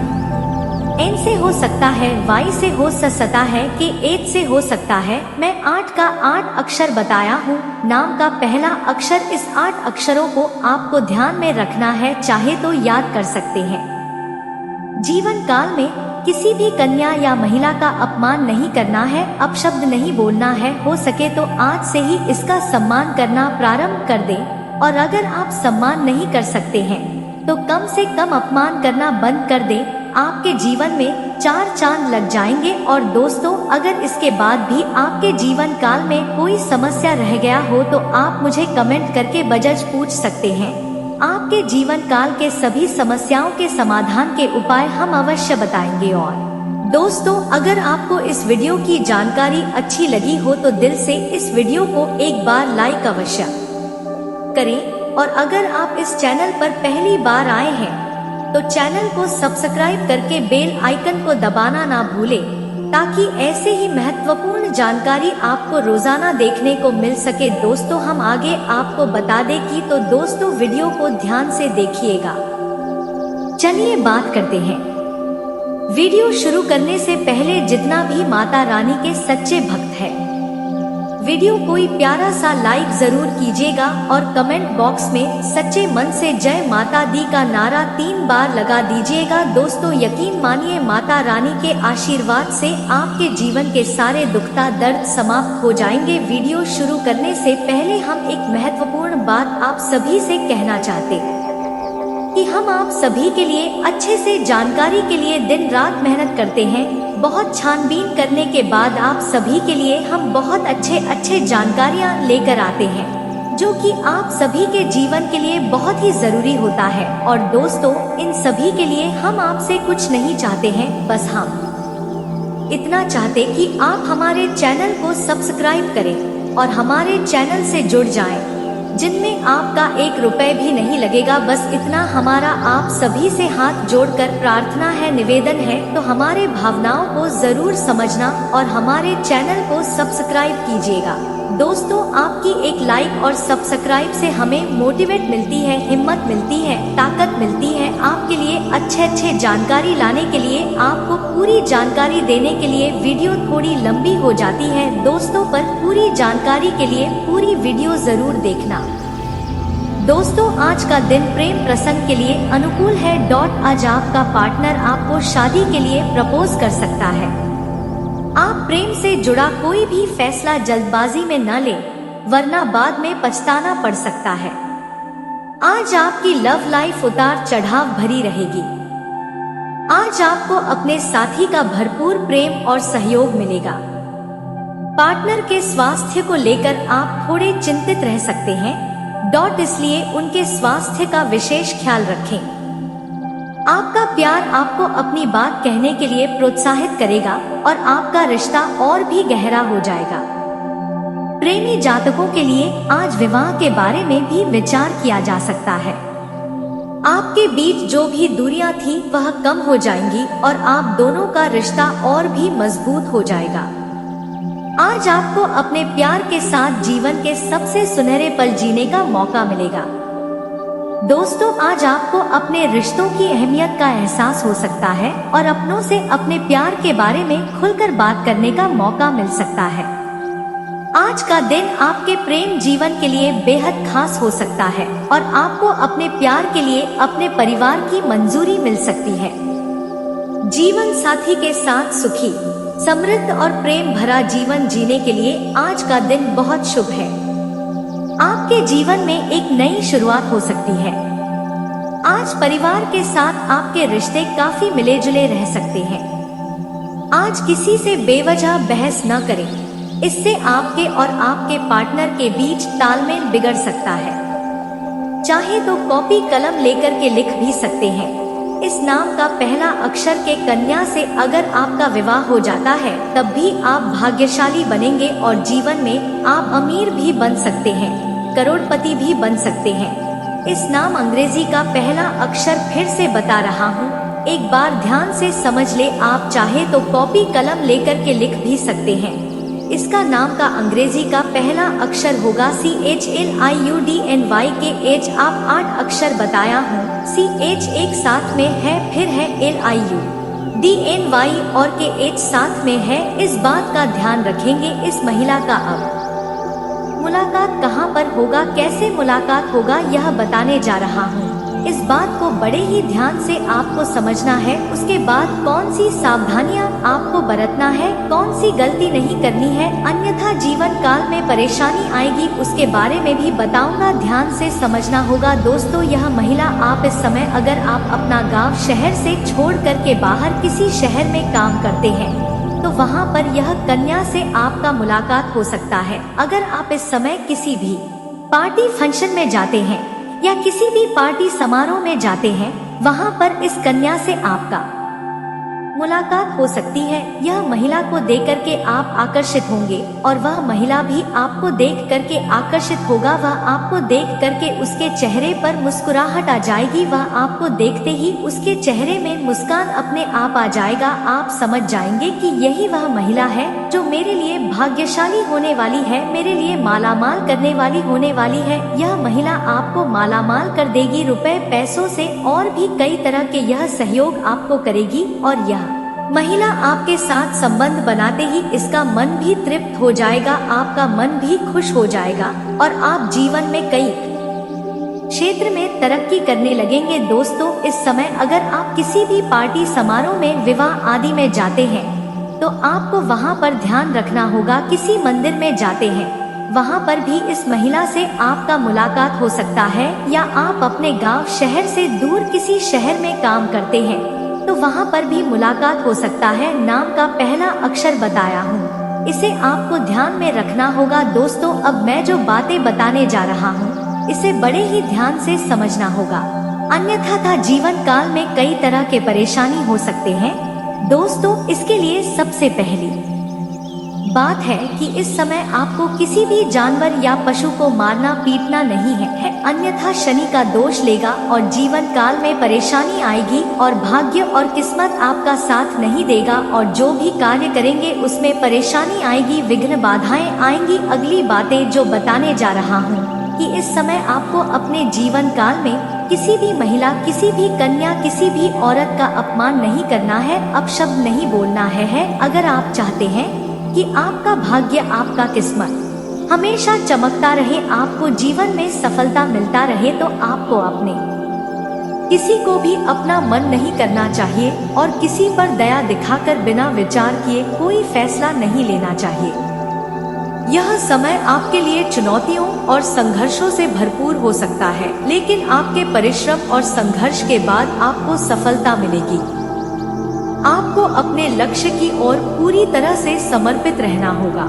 एन से हो सकता है, वाई से हो सकता है, के एच से हो सकता है। मैं 8 का 8 अक्षर बताया हूँ। नाम का पहला अक्षर, इस 8 अक्षरों को आपको ध्यान में रखना है, चाहे तो याद कर सकते हैं। जीवन काल में किसी भी कन्या या महिला का अपमान नहीं करना है, अपशब्द नहीं बोलना है। हो सके तो आज से ही इसका सम्मान करना प्रारंभ कर दें, और अगर आप सम्मान नहीं कर सकते हैं तो कम से कम अपमान करना बंद कर दें। आपके जीवन में 4 चांद लग जाएंगे। और दोस्तों, अगर इसके बाद भी आपके जीवन काल में कोई समस्या रह गया हो तो आप मुझे कमेंट करके बजज पूछ सकते हैं। आपके जीवन काल के सभी समस्याओं के समाधान के उपाय हम अवश्य बताएंगे। और दोस्तों, अगर आपको इस वीडियो की जानकारी अच्छी लगी हो तो दिल से इस वीडियो को एक बार लाइक अवश्य करें। और अगर आप इस चैनल पर पहली बार आए हैं तो चैनल को सब्सक्राइब करके बेल आइकन को दबाना ना भूलें, ताकि ऐसे ही महत्वपूर्ण जानकारी आपको रोजाना देखने को मिल सके। दोस्तों, हम आगे आपको बता दें कि तो दोस्तों वीडियो को ध्यान से देखिएगा। चलिए बात करते हैं। वीडियो शुरू करने से पहले जितना भी माता रानी के सच्चे भक्त हैं, वीडियो कोई प्यारा सा लाइक जरूर कीजिएगा और कमेंट बॉक्स में सच्चे मन से जय माता दी का नारा 3 बार लगा दीजिएगा। दोस्तों, यकीन मानिए, माता रानी के आशीर्वाद से आपके जीवन के सारे दुखता दर्द समाप्त हो जाएंगे। वीडियो शुरू करने से पहले हम एक महत्वपूर्ण बात आप सभी से कहना चाहते हैं कि हम आप सभी के लिए अच्छे से जानकारी के लिए दिन रात मेहनत करते हैं। बहुत छानबीन करने के बाद आप सभी के लिए हम बहुत अच्छे जानकारियाँ लेकर आते हैं, जो कि आप सभी के जीवन के लिए बहुत ही जरूरी होता है। और दोस्तों, इन सभी के लिए हम आपसे कुछ नहीं चाहते हैं, बस हम इतना चाहते कि आप हमारे चैनल को सब्सक्राइब करें और हमारे चैनल से जुड़ जाएं, जिनमें आपका 1 रुपए भी नहीं लगेगा। बस इतना हमारा आप सभी से हाथ जोड़कर प्रार्थना है, निवेदन है। तो हमारे भावनाओं को जरूर समझना और हमारे चैनल को सब्सक्राइब कीजिएगा। दोस्तों आपकी एक लाइक और सब्सक्राइब से हमें मोटिवेट मिलती है, हिम्मत मिलती है, ताकत मिलती है आपके लिए अच्छे जानकारी लाने के लिए, आपको पूरी जानकारी देने के लिए। वीडियो थोड़ी लंबी हो जाती है दोस्तों, पर पूरी जानकारी के लिए पूरी वीडियो जरूर देखना। दोस्तों आज का दिन प्रेम प्रसंग के लिए अनुकूल है। आज आपका पार्टनर आपको शादी के लिए प्रपोज कर सकता है। आप प्रेम से जुड़ा कोई भी फैसला जल्दबाजी में न लें, वरना बाद में पछताना पड़ सकता है। आज आपकी लव लाइफ उतार चढ़ाव भरी रहेगी। आज आपको अपने साथी का भरपूर प्रेम और सहयोग मिलेगा। पार्टनर के स्वास्थ्य को लेकर आप थोड़े चिंतित रह सकते हैं। इसलिए उनके स्वास्थ्य का विशेष ख्याल रखें। आपका प्यार आपको अपनी बात कहने के लिए प्रोत्साहित करेगा और आपका रिश्ता और भी गहरा हो जाएगा। प्रेमी जातकों के लिए आज विवाह के बारे में भी विचार किया जा सकता है। आपके बीच जो भी दूरियां थी वह कम हो जाएंगी और आप दोनों का रिश्ता और भी मजबूत हो जाएगा। आज आपको अपने प्यार के साथ जीवन के सबसे सुनहरे पल जीने का मौका मिलेगा। दोस्तों आज आपको अपने रिश्तों की अहमियत का एहसास हो सकता है और अपनों से अपने प्यार के बारे में खुलकर बात करने का मौका मिल सकता है। आज का दिन आपके प्रेम जीवन के लिए बेहद खास हो सकता है और आपको अपने प्यार के लिए अपने परिवार की मंजूरी मिल सकती है। जीवन साथी के साथ सुखी, समृद्ध और प्रेम भरा जीवन जीने के लिए आज का दिन बहुत शुभ है। आपके जीवन में एक नई शुरुआत हो सकती है। आज परिवार के साथ आपके रिश्ते काफी मिले जुले रह सकते हैं। आज किसी से बेवजह बहस न करें, इससे आपके और आपके पार्टनर के बीच तालमेल बिगड़ सकता है। चाहे तो कॉपी कलम लेकर के लिख भी सकते हैं। इस नाम का पहला अक्षर के कन्या से अगर आपका विवाह हो जाता है तब भी आप भाग्यशाली बनेंगे और जीवन में आप अमीर भी बन सकते हैं, करोड़पति भी बन सकते हैं। इस नाम अंग्रेजी का पहला अक्षर फिर से बता रहा हूँ, एक बार ध्यान से समझ ले। आप चाहे तो कॉपी कलम लेकर के लिख भी सकते हैं। इसका नाम का अंग्रेजी का पहला अक्षर होगा CHLIUDNY के एच आप 8 अक्षर बताया हूँ। CH एक साथ में है, फिर है LIUDNY और के एच साथ में है। इस बात का ध्यान रखेंगे। इस महिला का अब मुलाकात कहाँ पर होगा, कैसे मुलाकात होगा, यह बताने जा रहा हूँ। इस बात को बड़े ही ध्यान से आपको समझना है। उसके बाद कौन सी सावधानियां आपको बरतना है, कौन सी गलती नहीं करनी है, अन्यथा जीवन काल में परेशानी आएगी, उसके बारे में भी बताऊंगा। ध्यान से समझना होगा। दोस्तों यह महिला आप इस समय अगर आप अपना गांव शहर से छोड़ करके बाहर किसी शहर में काम करते हैं तो वहां पर यह कन्या से आपका मुलाकात हो सकता है। अगर आप इस समय किसी भी पार्टी फंक्शन में जाते हैं या किसी भी पार्टी समारोह में जाते हैं, वहां पर इस कन्या से आपका मुलाकात हो सकती है। यह महिला को देख करके आप आकर्षित होंगे और वह महिला भी आपको देख करके आकर्षित होगा। वह आपको देख करके उसके चेहरे पर मुस्कुराहट आ जाएगी। वह आपको देखते ही उसके चेहरे में मुस्कान अपने आप आ जाएगा। आप समझ जाएंगे कि यही वह महिला है जो मेरे लिए भाग्यशाली होने वाली है, मेरे लिए मालामाल करने वाली होने वाली है। यह महिला आपको मालामाल कर देगी, रुपए पैसों से और भी कई तरह के यह सहयोग आपको करेगी। और यह महिला आपके साथ संबंध बनाते ही इसका मन भी तृप्त हो जाएगा, आपका मन भी खुश हो जाएगा और आप जीवन में कई क्षेत्र में तरक्की करने लगेंगे। दोस्तों इस समय अगर आप किसी भी पार्टी समारोह में, विवाह आदि में जाते हैं तो आपको वहां पर ध्यान रखना होगा। किसी मंदिर में जाते हैं, वहां पर भी इस महिला से आपका मुलाकात हो सकता है। या आप अपने गांव शहर से दूर किसी शहर में काम करते हैं तो वहां पर भी मुलाकात हो सकता है। नाम का पहला अक्षर बताया हूँ, इसे आपको ध्यान में रखना होगा। दोस्तों अब मैं जो बातें बताने जा रहा हूँ इसे बड़े ही ध्यान से समझना होगा, अन्यथा जीवन काल में कई तरह के परेशानी हो सकते हैं। दोस्तों इसके लिए सबसे पहली बात है कि इस समय आपको किसी भी जानवर या पशु को मारना पीटना नहीं है, अन्यथा शनि का दोष लेगा और जीवन काल में परेशानी आएगी और भाग्य और किस्मत आपका साथ नहीं देगा और जो भी कार्य करेंगे उसमें परेशानी आएगी, विघ्न बाधाएं आएंगी। अगली बातें जो बताने जा रहा हूँ कि इस समय आपको अपने जीवन काल में किसी भी महिला, किसी भी कन्या, किसी भी औरत का अपमान नहीं करना है, अपशब्द नहीं बोलना है। अगर आप चाहते हैं कि आपका भाग्य, आपका किस्मत हमेशा चमकता रहे, आपको जीवन में सफलता मिलता रहे, तो आपको अपने किसी को भी अपना मन नहीं करना चाहिए और किसी पर दया दिखाकर बिना विचार किए कोई फैसला नहीं लेना चाहिए। यह समय आपके लिए चुनौतियों और संघर्षों से भरपूर हो सकता है, लेकिन आपके परिश्रम और संघर्ष के बाद आपको सफलता मिलेगी। आपको अपने लक्ष्य की ओर पूरी तरह से समर्पित रहना होगा।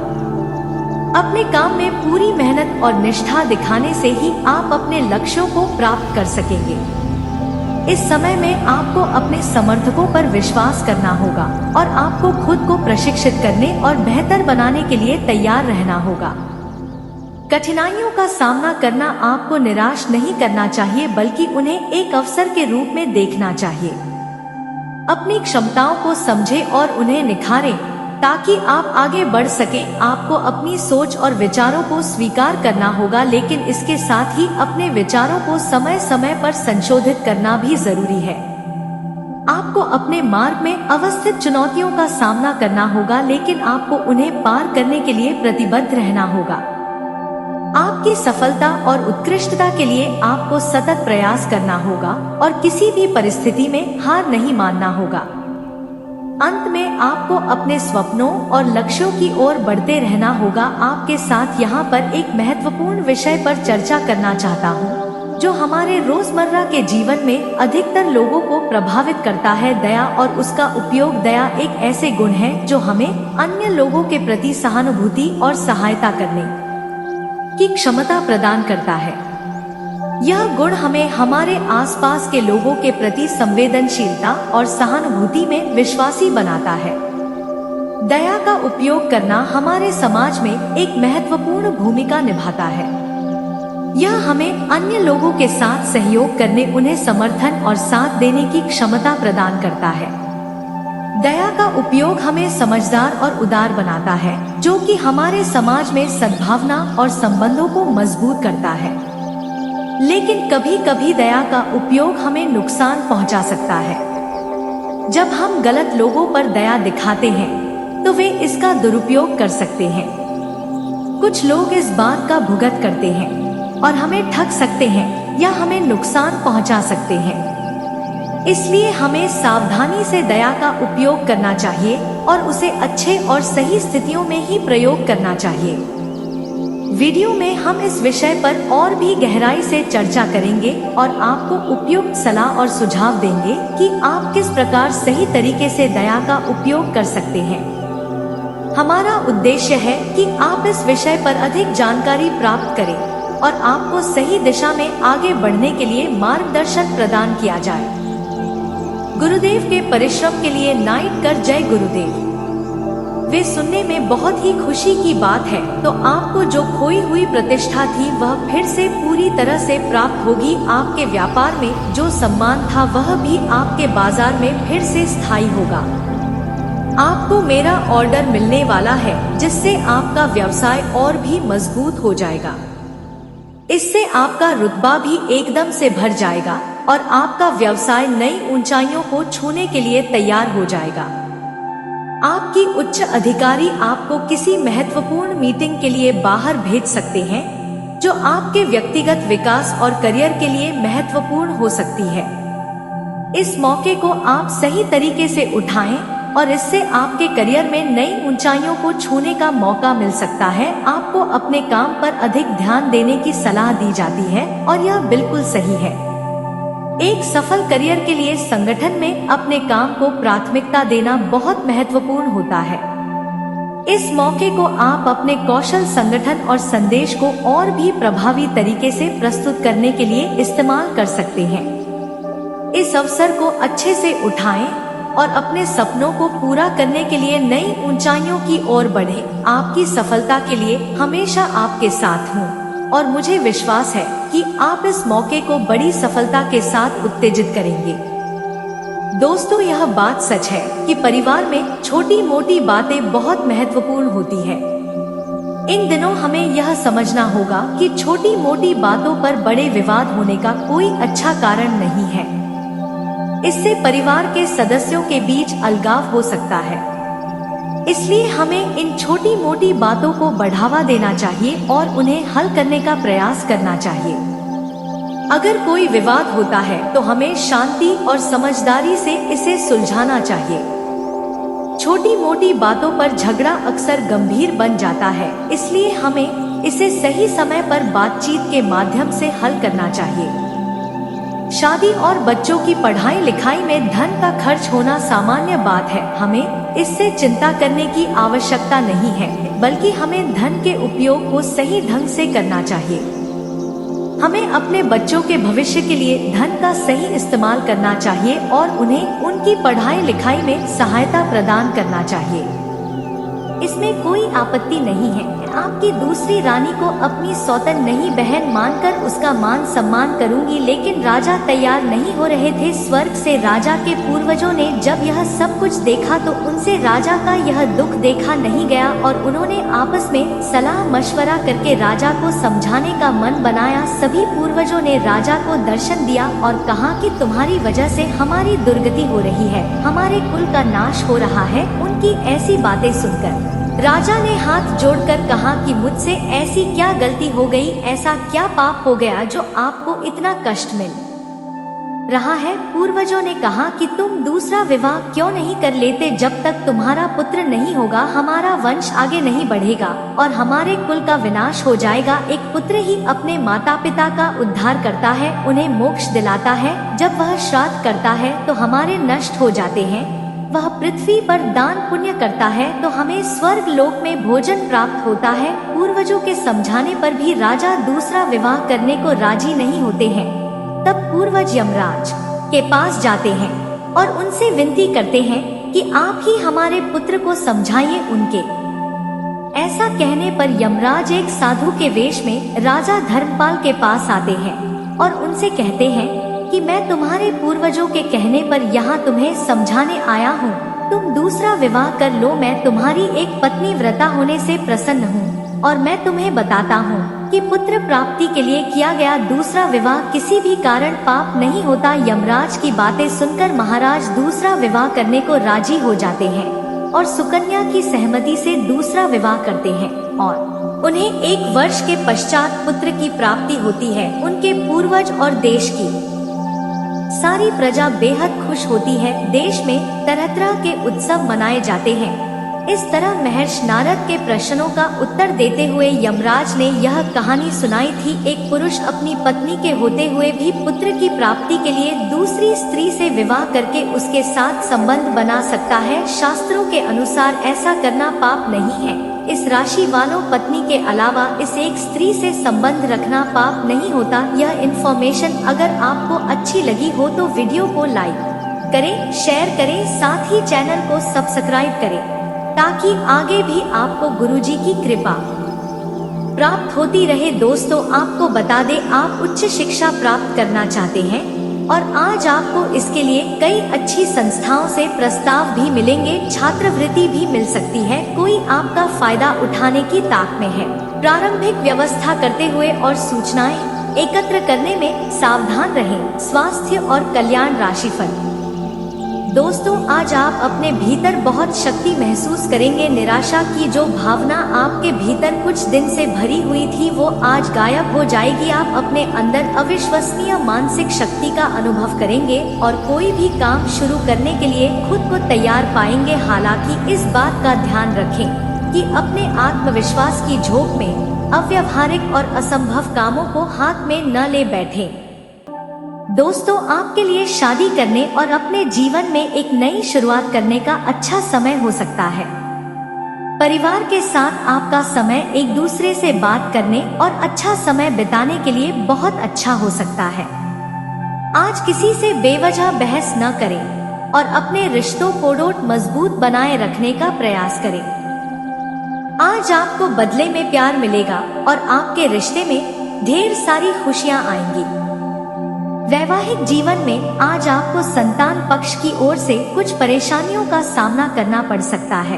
अपने काम में पूरी मेहनत और निष्ठा दिखाने से ही आप अपने लक्ष्यों को प्राप्त कर सकेंगे। इस समय में आपको अपने समर्थकों पर विश्वास करना होगा और आपको खुद को प्रशिक्षित करने और बेहतर बनाने के लिए तैयार रहना होगा। कठिनाइयों का सामना करना आपको निराश नहीं करना चाहिए, बल्कि उन्हें एक अवसर के रूप में देखना चाहिए। अपनी क्षमताओं को समझें और उन्हें निखारें ताकि आप आगे बढ़ सकें। आपको अपनी सोच और विचारों को स्वीकार करना होगा, लेकिन इसके साथ ही अपने विचारों को समय समय पर संशोधित करना भी जरूरी है। आपको अपने मार्ग में अवस्थित चुनौतियों का सामना करना होगा, लेकिन आपको उन्हें पार करने के लिए प्रतिबद्ध रहना होगा। आपकी सफलता और उत्कृष्टता के लिए आपको सतत प्रयास करना होगा और किसी भी परिस्थिति में हार नहीं मानना होगा। अंत में आपको अपने सपनों और लक्ष्यों की ओर बढ़ते रहना होगा। आपके साथ यहाँ पर एक महत्वपूर्ण विषय पर चर्चा करना चाहता हूँ, जो हमारे रोजमर्रा के जीवन में अधिकतर लोगों को प्रभावित करता है, दया और उसका उपयोग। दया एक ऐसे गुण है जो हमें अन्य लोगों के प्रति सहानुभूति और सहायता करने की क्षमता प्रदान करता है। यह गुण हमें हमारे आसपास के लोगों के प्रति संवेदनशीलता और सहानुभूति में विश्वासी बनाता है। दया का उपयोग करना हमारे समाज में एक महत्वपूर्ण भूमिका निभाता है। यह हमें अन्य लोगों के साथ सहयोग करने, उन्हें समर्थन और साथ देने की क्षमता प्रदान करता है। दया का उपयोग हमें समझदार और उदार बनाता है, जो कि हमारे समाज में सद्भावना और संबंधों को मजबूत करता है। लेकिन कभी कभी दया का उपयोग हमें नुकसान पहुंचा सकता है। जब हम गलत लोगों पर दया दिखाते हैं तो वे इसका दुरुपयोग कर सकते हैं। कुछ लोग इस बात का भुगत करते हैं और हमें ठग सकते हैं या हमें नुकसान पहुंचा सकते हैं। इसलिए हमें सावधानी से दया का उपयोग करना चाहिए और उसे अच्छे और सही स्थितियों में ही प्रयोग करना चाहिए। वीडियो में हम इस विषय पर और भी गहराई से चर्चा करेंगे और आपको उपयुक्त सलाह और सुझाव देंगे कि आप किस प्रकार सही तरीके से दया का उपयोग कर सकते हैं। हमारा उद्देश्य है कि आप इस विषय पर अधिक जानकारी प्राप्त करें और आपको सही दिशा में आगे बढ़ने के लिए मार्गदर्शन प्रदान किया जाए। गुरुदेव के परिश्रम के लिए नाइट कर जय गुरुदेव। वे सुनने में बहुत ही खुशी की बात है, तो आपको जो खोई हुई प्रतिष्ठा थी वह फिर से पूरी तरह से प्राप्त होगी। आपके व्यापार में जो सम्मान था वह भी आपके बाजार में फिर से स्थायी होगा। आपको मेरा ऑर्डर मिलने वाला है, जिससे आपका व्यवसाय और भी मजबूत हो जाएगा। इससे आपका रुतबा भी एकदम से भर जाएगा और आपका व्यवसाय नई ऊंचाइयों को छूने के लिए तैयार हो जाएगा। आपकी उच्च अधिकारी आपको किसी महत्वपूर्ण मीटिंग के लिए बाहर भेज सकते हैं, जो आपके व्यक्तिगत विकास और करियर के लिए महत्वपूर्ण हो सकती है। इस मौके को आप सही तरीके से उठाएं और इससे आपके करियर में नई ऊंचाइयों को छूने का मौका मिल सकता है। आपको अपने काम पर अधिक ध्यान देने की सलाह दी जाती है और यह बिल्कुल सही है। एक सफल करियर के लिए संगठन में अपने काम को प्राथमिकता देना बहुत महत्वपूर्ण होता है। इस मौके को आप अपने कौशल, संगठन और संदेश को और भी प्रभावी तरीके से प्रस्तुत करने के लिए इस्तेमाल कर सकते हैं। इस अवसर को अच्छे से उठाएं और अपने सपनों को पूरा करने के लिए नई ऊंचाइयों की ओर बढ़े। आपकी सफलता के लिए हमेशा आपके साथ हूँ और मुझे विश्वास है कि आप इस मौके को बड़ी सफलता के साथ उत्तेजित करेंगे। दोस्तों, यह बात सच है कि परिवार में छोटी मोटी बातें बहुत महत्वपूर्ण होती है। इन दिनों हमें यह समझना होगा कि छोटी मोटी बातों पर बड़े विवाद होने का कोई अच्छा कारण नहीं है। इससे परिवार के सदस्यों के बीच अलगाव हो सकता है। इसलिए हमें इन छोटी मोटी बातों को बढ़ावा देना चाहिए और उन्हें हल करने का प्रयास करना चाहिए। अगर कोई विवाद होता है तो हमें शांति और समझदारी से इसे सुलझाना चाहिए। छोटी मोटी बातों पर झगड़ा अक्सर गंभीर बन जाता है, इसलिए हमें इसे सही समय पर बातचीत के माध्यम से हल करना चाहिए। शादी और बच्चों की पढ़ाई लिखाई में धन का खर्च होना सामान्य बात है। हमें इससे चिंता करने की आवश्यकता नहीं है, बल्कि हमें धन के उपयोग को सही ढंग से करना चाहिए। हमें अपने बच्चों के भविष्य के लिए धन का सही इस्तेमाल करना चाहिए और उन्हें उनकी पढ़ाई लिखाई में सहायता प्रदान करना चाहिए। इसमें कोई आपत्ति नहीं है। आपकी दूसरी रानी को अपनी सौतन नहीं बहन मानकर उसका मान सम्मान करूंगी। लेकिन राजा तैयार नहीं हो रहे थे। स्वर्ग से राजा के पूर्वजों ने जब यह सब कुछ देखा तो उनसे राजा का यह दुख देखा नहीं गया और उन्होंने आपस में सलाह मशवरा करके राजा को समझाने का मन बनाया। सभी पूर्वजों ने राजा को दर्शन दिया और कहा कि तुम्हारी वजह से हमारी दुर्गति हो रही है, हमारे कुल का नाश हो रहा है। उनकी ऐसी बातें सुनकर राजा ने हाथ जोड़कर कहा कि मुझसे ऐसी क्या गलती हो गई, ऐसा क्या पाप हो गया जो आपको इतना कष्ट मिल रहा है। पूर्वजों ने कहा कि तुम दूसरा विवाह क्यों नहीं कर लेते। जब तक तुम्हारा पुत्र नहीं होगा हमारा वंश आगे नहीं बढ़ेगा और हमारे कुल का विनाश हो जाएगा। एक पुत्र ही अपने माता पिता का उद्धार करता है, उन्हें मोक्ष दिलाता है। जब वह श्राद्ध करता है तो हमारे नष्ट हो जाते हैं। वह पृथ्वी पर दान पुण्य करता है तो हमें स्वर्ग लोक में भोजन प्राप्त होता है। पूर्वजों के समझाने पर भी राजा दूसरा विवाह करने को राजी नहीं होते हैं। तब पूर्वज यमराज के पास जाते हैं और उनसे विनती करते हैं कि आप ही हमारे पुत्र को समझाइए। उनके ऐसा कहने पर यमराज एक साधु के वेश में राजा धर्मपाल के पास आते हैं और उनसे कहते हैं कि मैं तुम्हारे पूर्वजों के कहने पर यहाँ तुम्हें समझाने आया हूँ। तुम दूसरा विवाह कर लो। मैं तुम्हारी एक पत्नी व्रता होने से प्रसन्न हूँ और मैं तुम्हें बताता हूँ कि पुत्र प्राप्ति के लिए किया गया दूसरा विवाह किसी भी कारण पाप नहीं होता। यमराज की बातें सुनकर महाराज दूसरा विवाह करने को राजी हो जाते हैं और सुकन्या की सहमति से दूसरा विवाह करते हैं और उन्हें 1 वर्ष के पश्चात पुत्र की प्राप्ति होती है। उनके पूर्वज और देश की सारी प्रजा बेहद खुश होती है। देश में तरह तरह के उत्सव मनाए जाते हैं। इस तरह महर्षि नारद के प्रश्नों का उत्तर देते हुए यमराज ने यह कहानी सुनाई थी। एक पुरुष अपनी पत्नी के होते हुए भी पुत्र की प्राप्ति के लिए दूसरी स्त्री से विवाह करके उसके साथ संबंध बना सकता है। शास्त्रों के अनुसार ऐसा करना पाप नहीं है। इस राशि वालों पत्नी के अलावा इस एक स्त्री से संबंध रखना पाप नहीं होता। यह इन्फॉर्मेशन अगर आपको अच्छी लगी हो तो वीडियो को लाइक करें, शेयर करें, साथ ही चैनल को सब्सक्राइब करें ताकि आगे भी आपको गुरुजी की कृपा प्राप्त होती रहे। दोस्तों, आपको बता दें आप उच्च शिक्षा प्राप्त करना चाहते हैं और आज आपको इसके लिए कई अच्छी संस्थाओं से प्रस्ताव भी मिलेंगे। छात्रवृत्ति भी मिल सकती है। कोई आपका फायदा उठाने की ताक में है। प्रारंभिक व्यवस्था करते हुए और सूचनाएं एकत्र करने में सावधान रहें। स्वास्थ्य और कल्याण राशिफल। दोस्तों, आज आप अपने भीतर बहुत शक्ति महसूस करेंगे। निराशा की जो भावना आपके भीतर कुछ दिन से भरी हुई थी वो आज गायब हो जाएगी। आप अपने अंदर अविश्वसनीय मानसिक शक्ति का अनुभव करेंगे और कोई भी काम शुरू करने के लिए खुद को तैयार पाएंगे। हालांकि इस बात का ध्यान रखें कि अपने आत्मविश्वास की झोंक में अव्यावहारिक और असंभव कामों को हाथ में न ले बैठें। दोस्तों, आपके लिए शादी करने और अपने जीवन में एक नई शुरुआत करने का अच्छा समय हो सकता है। परिवार के साथ आपका समय एक दूसरे से बात करने और अच्छा समय बिताने के लिए बहुत अच्छा हो सकता है। आज किसी से बेवजह बहस न करें। और अपने रिश्तों को मजबूत बनाए रखने का प्रयास करें। आज आपको बदले में प्यार मिलेगा और आपके रिश्ते में ढेर सारी खुशियां आएंगी। वैवाहिक जीवन में आज आपको संतान पक्ष की ओर से कुछ परेशानियों का सामना करना पड़ सकता है।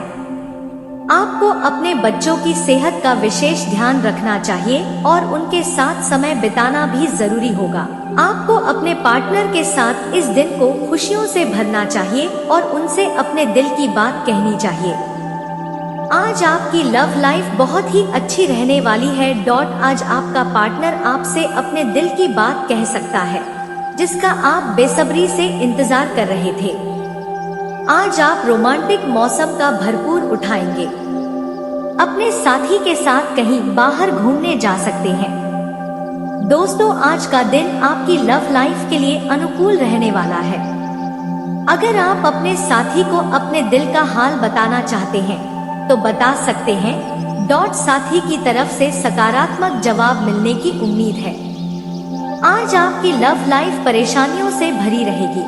आपको अपने बच्चों की सेहत का विशेष ध्यान रखना चाहिए और उनके साथ समय बिताना भी जरूरी होगा। आपको अपने पार्टनर के साथ इस दिन को खुशियों से भरना चाहिए और उनसे अपने दिल की बात कहनी चाहिए। आज आपकी लव लाइफ बहुत ही अच्छी रहने वाली है। आज आपका पार्टनर आपसे अपने दिल की बात कह सकता है, जिसका आप बेसब्री से इंतजार कर रहे थे। आज आप रोमांटिक मौसम का भरपूर उठाएंगे। अपने साथी के साथ कहीं बाहर घूमने जा सकते हैं। दोस्तों, आज का दिन आपकी लव लाइफ के लिए अनुकूल रहने वाला है। अगर आप अपने साथी को अपने दिल का हाल बताना चाहते हैं तो बता सकते हैं। साथी की तरफ से सकारात्मक जवाब मिलने की उम्मीद है। आज आपकी लव लाइफ परेशानियों से भरी रहेगी।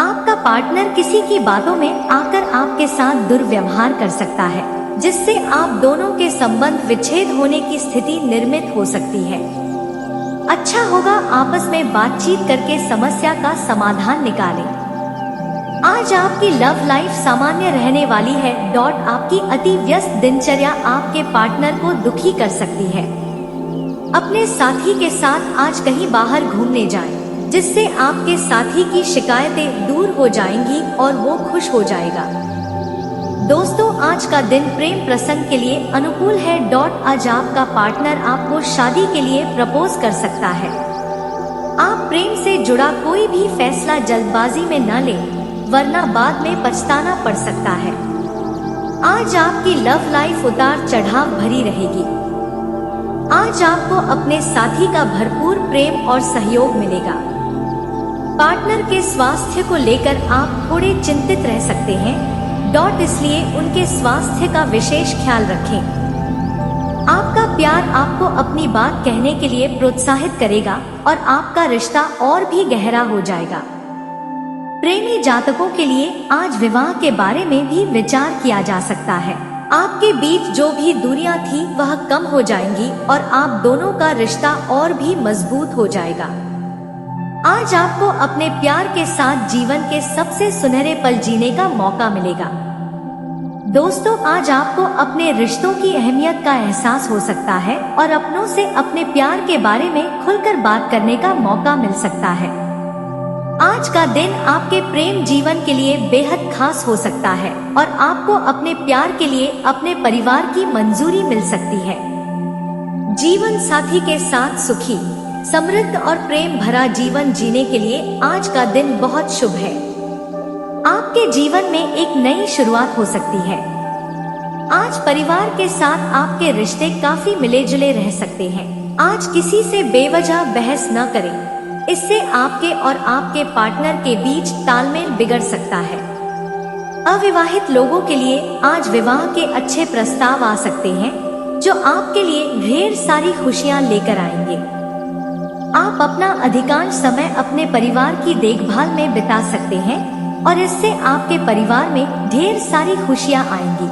आपका पार्टनर किसी की बातों में आकर आपके साथ दुर्व्यवहार कर सकता है, जिससे आप दोनों के संबंध विच्छेद होने की स्थिति निर्मित हो सकती है। अच्छा होगा आपस में बातचीत करके समस्या का समाधान निकालें। आज आपकी लव लाइफ सामान्य रहने वाली है। आपकी अति व्यस्त दिनचर्या आपके पार्टनर को दुखी कर सकती है। अपने साथी के साथ आज कहीं बाहर घूमने जाएं, जिससे आपके साथी की शिकायतें दूर हो जाएंगी और वो खुश हो जाएगा। दोस्तों, आज का दिन प्रेम प्रसंग के लिए अनुकूल है। आज आपका पार्टनर आपको शादी के लिए प्रपोज कर सकता है। आप प्रेम से जुड़ा कोई भी फैसला जल्दबाजी में न लें, वरना बाद में पछताना पड़ सकता है। आज आपकी लव लाइफ उतार चढ़ाव भरी रहेगी। आज आपको अपने साथी का भरपूर प्रेम और सहयोग मिलेगा। पार्टनर के स्वास्थ्य को लेकर आप थोड़े चिंतित रह सकते हैं। इसलिए उनके स्वास्थ्य का विशेष ख्याल रखें। आपका प्यार आपको अपनी बात कहने के लिए प्रोत्साहित करेगा और आपका रिश्ता और भी गहरा हो जाएगा। प्रेमी जातकों के लिए आज विवाह के बारे में भी विचार किया जा सकता है। आपके बीच जो भी दूरियां थी वह कम हो जाएंगी और आप दोनों का रिश्ता और भी मजबूत हो जाएगा। आज आपको अपने प्यार के साथ जीवन के सबसे सुनहरे पल जीने का मौका मिलेगा। दोस्तों, आज आपको अपने रिश्तों की अहमियत का एहसास हो सकता है और अपनों से अपने प्यार के बारे में खुलकर बात करने का मौका मिल सकता है। आज का दिन आपके प्रेम जीवन के लिए बेहद खास हो सकता है और आपको अपने प्यार के लिए अपने परिवार की मंजूरी मिल सकती है। जीवन साथी के साथ सुखी, समृद्ध और प्रेम भरा जीवन जीने के लिए आज का दिन बहुत शुभ है। आपके जीवन में एक नई शुरुआत हो सकती है। आज परिवार के साथ आपके रिश्ते काफी मिले जुले रह सकते हैं। आज किसी से बेवजह बहस न करें, इससे आपके और आपके पार्टनर के बीच तालमेल बिगड़ सकता है। अविवाहित लोगों के लिए आज विवाह के अच्छे प्रस्ताव आ सकते हैं, जो आपके लिए ढेर सारी खुशियां लेकर आएंगे। आप अपना अधिकांश समय अपने परिवार की देखभाल में बिता सकते हैं और इससे आपके परिवार में ढेर सारी खुशियां आएंगी।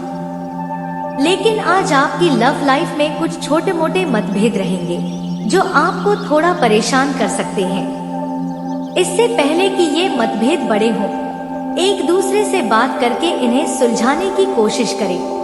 लेकिन आज आपकी लव लाइफ में कुछ छोटे मोटे मतभेद रहेंगे, जो आपको थोड़ा परेशान कर सकते हैं। इससे पहले कि ये मतभेद बड़े हों, एक दूसरे से बात करके इन्हें सुलझाने की कोशिश करें।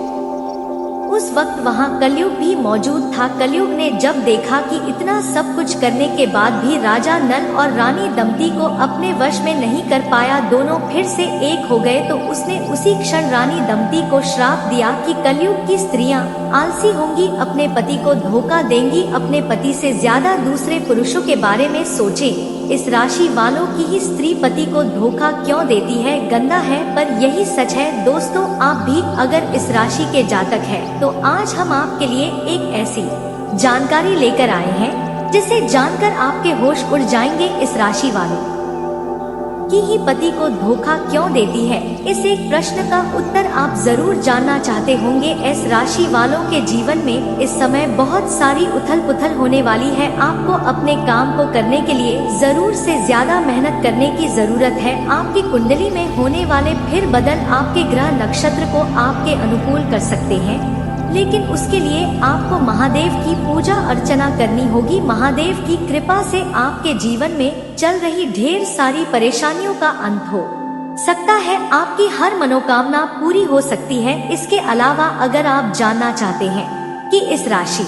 उस वक्त वहाँ कलयुग भी मौजूद था। कलयुग ने जब देखा कि इतना सब कुछ करने के बाद भी राजा नल और रानी दमती को अपने वश में नहीं कर पाया, दोनों फिर से एक हो गए, तो उसने उसी क्षण रानी दमती को श्राप दिया कि कलयुग की स्त्रियां आलसी होंगी, अपने पति को धोखा देंगी, अपने पति से ज्यादा दूसरे पुरुषों के बारे में सोचें। इस राशि वालों की ही स्त्री पति को धोखा क्यों देती है, गंदा है, पर यही सच है। दोस्तों, आप भी अगर इस राशि के जातक हैं, तो आज हम आपके लिए एक ऐसी जानकारी लेकर आए हैं जिसे जानकर आपके होश उड़ जाएंगे। इस राशि वालों, की ही पति को धोखा क्यों देती है? इस एक प्रश्न का उत्तर आप जरूर जानना चाहते होंगे। इस राशि वालों के जीवन में इस समय बहुत सारी उथल पुथल होने वाली है। आपको अपने काम को करने के लिए जरूर से ज्यादा मेहनत करने की जरूरत है। आपकी कुंडली में होने वाले फिर बदल आपके ग्रह नक्षत्र को आपके अनुकूल कर सकते हैं, लेकिन उसके लिए आपको महादेव की पूजा अर्चना करनी होगी। महादेव की कृपा से आपके जीवन में चल रही ढेर सारी परेशानियों का अंत हो सकता है। आपकी हर मनोकामना पूरी हो सकती है। इसके अलावा अगर आप जानना चाहते हैं कि इस राशि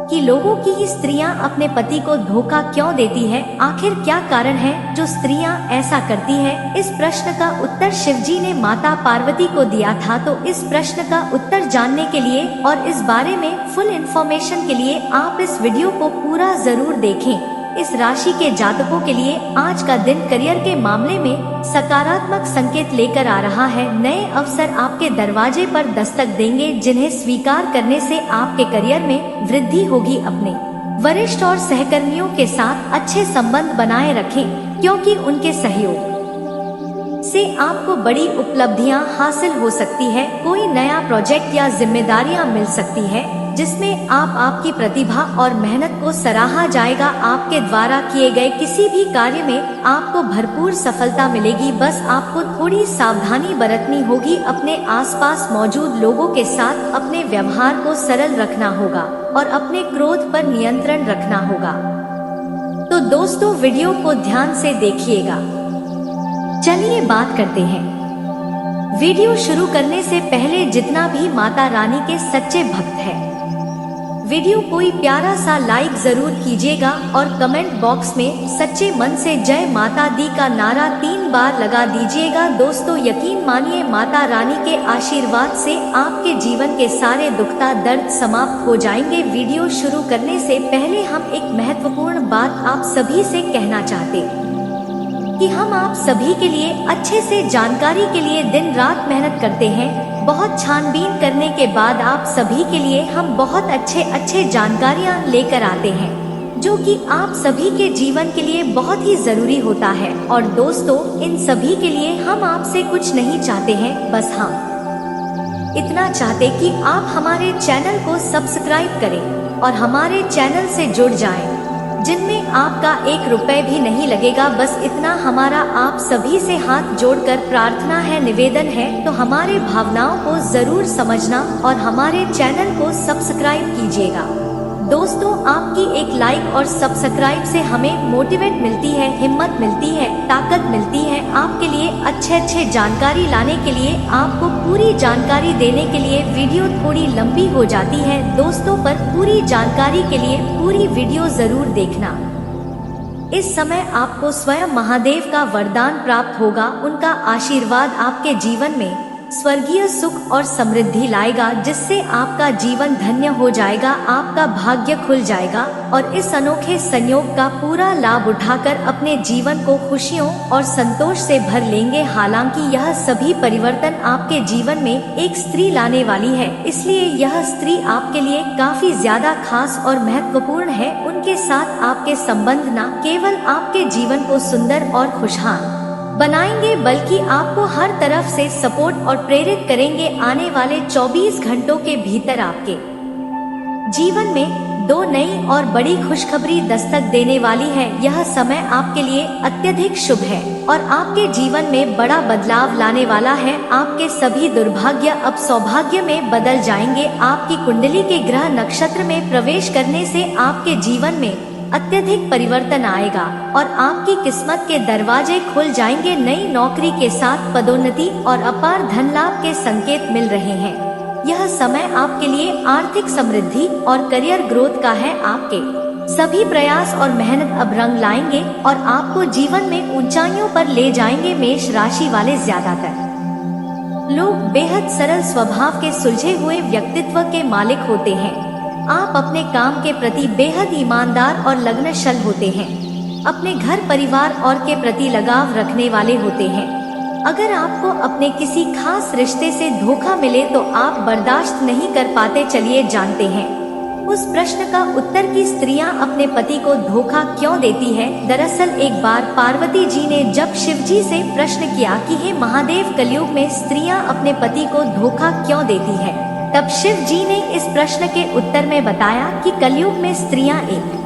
कि लोगों की ही स्त्रियां अपने पति को धोखा क्यों देती है, आखिर क्या कारण है जो स्त्रियां ऐसा करती है, इस प्रश्न का उत्तर शिवजी ने माता पार्वती को दिया था। तो इस प्रश्न का उत्तर जानने के लिए और इस बारे में फुल इंफॉर्मेशन के लिए आप इस वीडियो को पूरा जरूर देखें। इस राशि के जातकों के लिए आज का दिन करियर के मामले में सकारात्मक संकेत लेकर आ रहा है। नए अवसर आपके दरवाजे पर दस्तक देंगे, जिन्हें स्वीकार करने से आपके करियर में वृद्धि होगी। अपने वरिष्ठ और सहकर्मियों के साथ अच्छे संबंध बनाए रखें, क्योंकि उनके सहयोग से आपको बड़ी उपलब्धियां हासिल हो सकती है। कोई नया प्रोजेक्ट या जिम्मेदारियां मिल सकती है, जिसमें आप आपकी प्रतिभा और मेहनत को सराहा जाएगा। आपके द्वारा किए गए किसी भी कार्य में आपको भरपूर सफलता मिलेगी। बस आपको थोड़ी सावधानी बरतनी होगी। अपने आसपास मौजूद लोगों के साथ अपने व्यवहार को सरल रखना होगा और अपने क्रोध पर नियंत्रण रखना होगा। तो दोस्तों, वीडियो को ध्यान से देखिएगा। चलिए बात करते हैं। वीडियो शुरू करने से पहले जितना भी माता रानी के सच्चे भक्त हैं, वीडियो कोई प्यारा सा लाइक जरूर कीजिएगा और कमेंट बॉक्स में सच्चे मन से जय माता दी का नारा 3 बार लगा दीजिएगा। दोस्तों, यकीन मानिए, माता रानी के आशीर्वाद से आपके जीवन के सारे दुखता दर्द समाप्त हो जाएंगे। वीडियो शुरू करने से पहले हम एक महत्वपूर्ण बात आप सभी से कहना चाहते कि हम आप सभी के लिए अच्छे से जानकारी के लिए दिन रात मेहनत करते हैं। बहुत छानबीन करने के बाद आप सभी के लिए हम बहुत अच्छे जानकारियां लेकर आते हैं, जो कि आप सभी के जीवन के लिए बहुत ही जरूरी होता है। और दोस्तों, इन सभी के लिए हम आपसे कुछ नहीं चाहते हैं, बस हम इतना चाहते कि आप हमारे चैनल को सब्सक्राइब करें और हमारे चैनल से जुड़ जाएं, जिनमें आपका 1 रुपए भी नहीं लगेगा। बस इतना हमारा आप सभी से हाथ जोड़कर प्रार्थना है, निवेदन है। तो हमारे भावनाओं को जरूर समझना और हमारे चैनल को सब्सक्राइब कीजिएगा। दोस्तों, आपकी एक लाइक और सब्सक्राइब से हमें मोटिवेट मिलती है, हिम्मत मिलती है, ताकत मिलती है। आपके लिए अच्छे जानकारी लाने के लिए, आपको पूरी जानकारी देने के लिए वीडियो थोड़ी लंबी हो जाती है दोस्तों, पर पूरी जानकारी के लिए पूरी वीडियो जरूर देखना। इस समय आपको स्वयं महादेव का वरदान प्राप्त होगा। उनका आशीर्वाद आपके जीवन में स्वर्गीय सुख और समृद्धि लाएगा, जिससे आपका जीवन धन्य हो जाएगा, आपका भाग्य खुल जाएगा। और इस अनोखे संयोग का पूरा लाभ उठाकर अपने जीवन को खुशियों और संतोष से भर लेंगे। हालांकि यह सभी परिवर्तन आपके जीवन में एक स्त्री लाने वाली है, इसलिए यह स्त्री आपके लिए काफी ज्यादा खास और महत्वपूर्ण है। उनके साथ आपके संबंध न केवल आपके जीवन को सुंदर और खुशहाल बनाएंगे, बल्कि आपको हर तरफ से सपोर्ट और प्रेरित करेंगे। आने वाले 24 घंटों के भीतर आपके जीवन में 2 नई और बड़ी खुशखबरी दस्तक देने वाली है। यह समय आपके लिए अत्यधिक शुभ है और आपके जीवन में बड़ा बदलाव लाने वाला है। आपके सभी दुर्भाग्य अब सौभाग्य में बदल जाएंगे। आपकी कुंडली के ग्रह नक्षत्र में प्रवेश करने से आपके जीवन में अत्यधिक परिवर्तन आएगा और आपकी किस्मत के दरवाजे खुल जाएंगे। नई नौकरी के साथ पदोन्नति और अपार धन लाभ के संकेत मिल रहे हैं। यह समय आपके लिए आर्थिक समृद्धि और करियर ग्रोथ का है। आपके सभी प्रयास और मेहनत अब रंग लाएंगे और आपको जीवन में ऊंचाइयों पर ले जाएंगे। मेष राशि वाले ज्यादातर लोग बेहद सरल स्वभाव के सुलझे हुए व्यक्तित्व के मालिक होते हैं। आप अपने काम के प्रति बेहद ईमानदार और लगनशील होते हैं। अपने घर परिवार और के प्रति लगाव रखने वाले होते हैं। अगर आपको अपने किसी खास रिश्ते से धोखा मिले तो आप बर्दाश्त नहीं कर पाते। चलिए जानते हैं उस प्रश्न का उत्तर कि स्त्रियां अपने पति को धोखा क्यों देती है। दरअसल एक बार पार्वती जी ने जब शिव जी से प्रश्न किया कि हे महादेव, कलयुग में स्त्रियां अपने पति को धोखा क्यों देती है, तब शिव जी ने इस प्रश्न के उत्तर में बताया कि कलयुग में स्त्रियां एक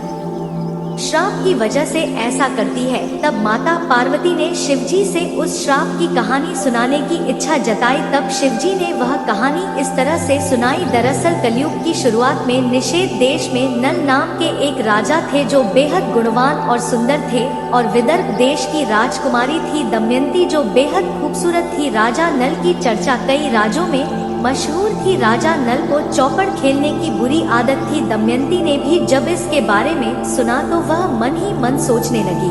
श्राप की वजह से ऐसा करती है। तब माता पार्वती ने शिवजी से उस श्राप की कहानी सुनाने की इच्छा जताई। तब शिवजी ने वह कहानी इस तरह से सुनाई। दरअसल कलयुग की शुरुआत में निषेध देश में नल नाम के एक राजा थे जो बेहद गुणवान और सुंदर थे, और विदर्भ देश की राजकुमारी थी दमयंती जो बेहद खूबसूरत थी। राजा नल की चर्चा कई राज्यों में मशहूर थी। राजा नल को चौपड़ खेलने की बुरी आदत थी। दमयंती ने भी जब इसके बारे में सुना तो वह मन ही मन सोचने लगी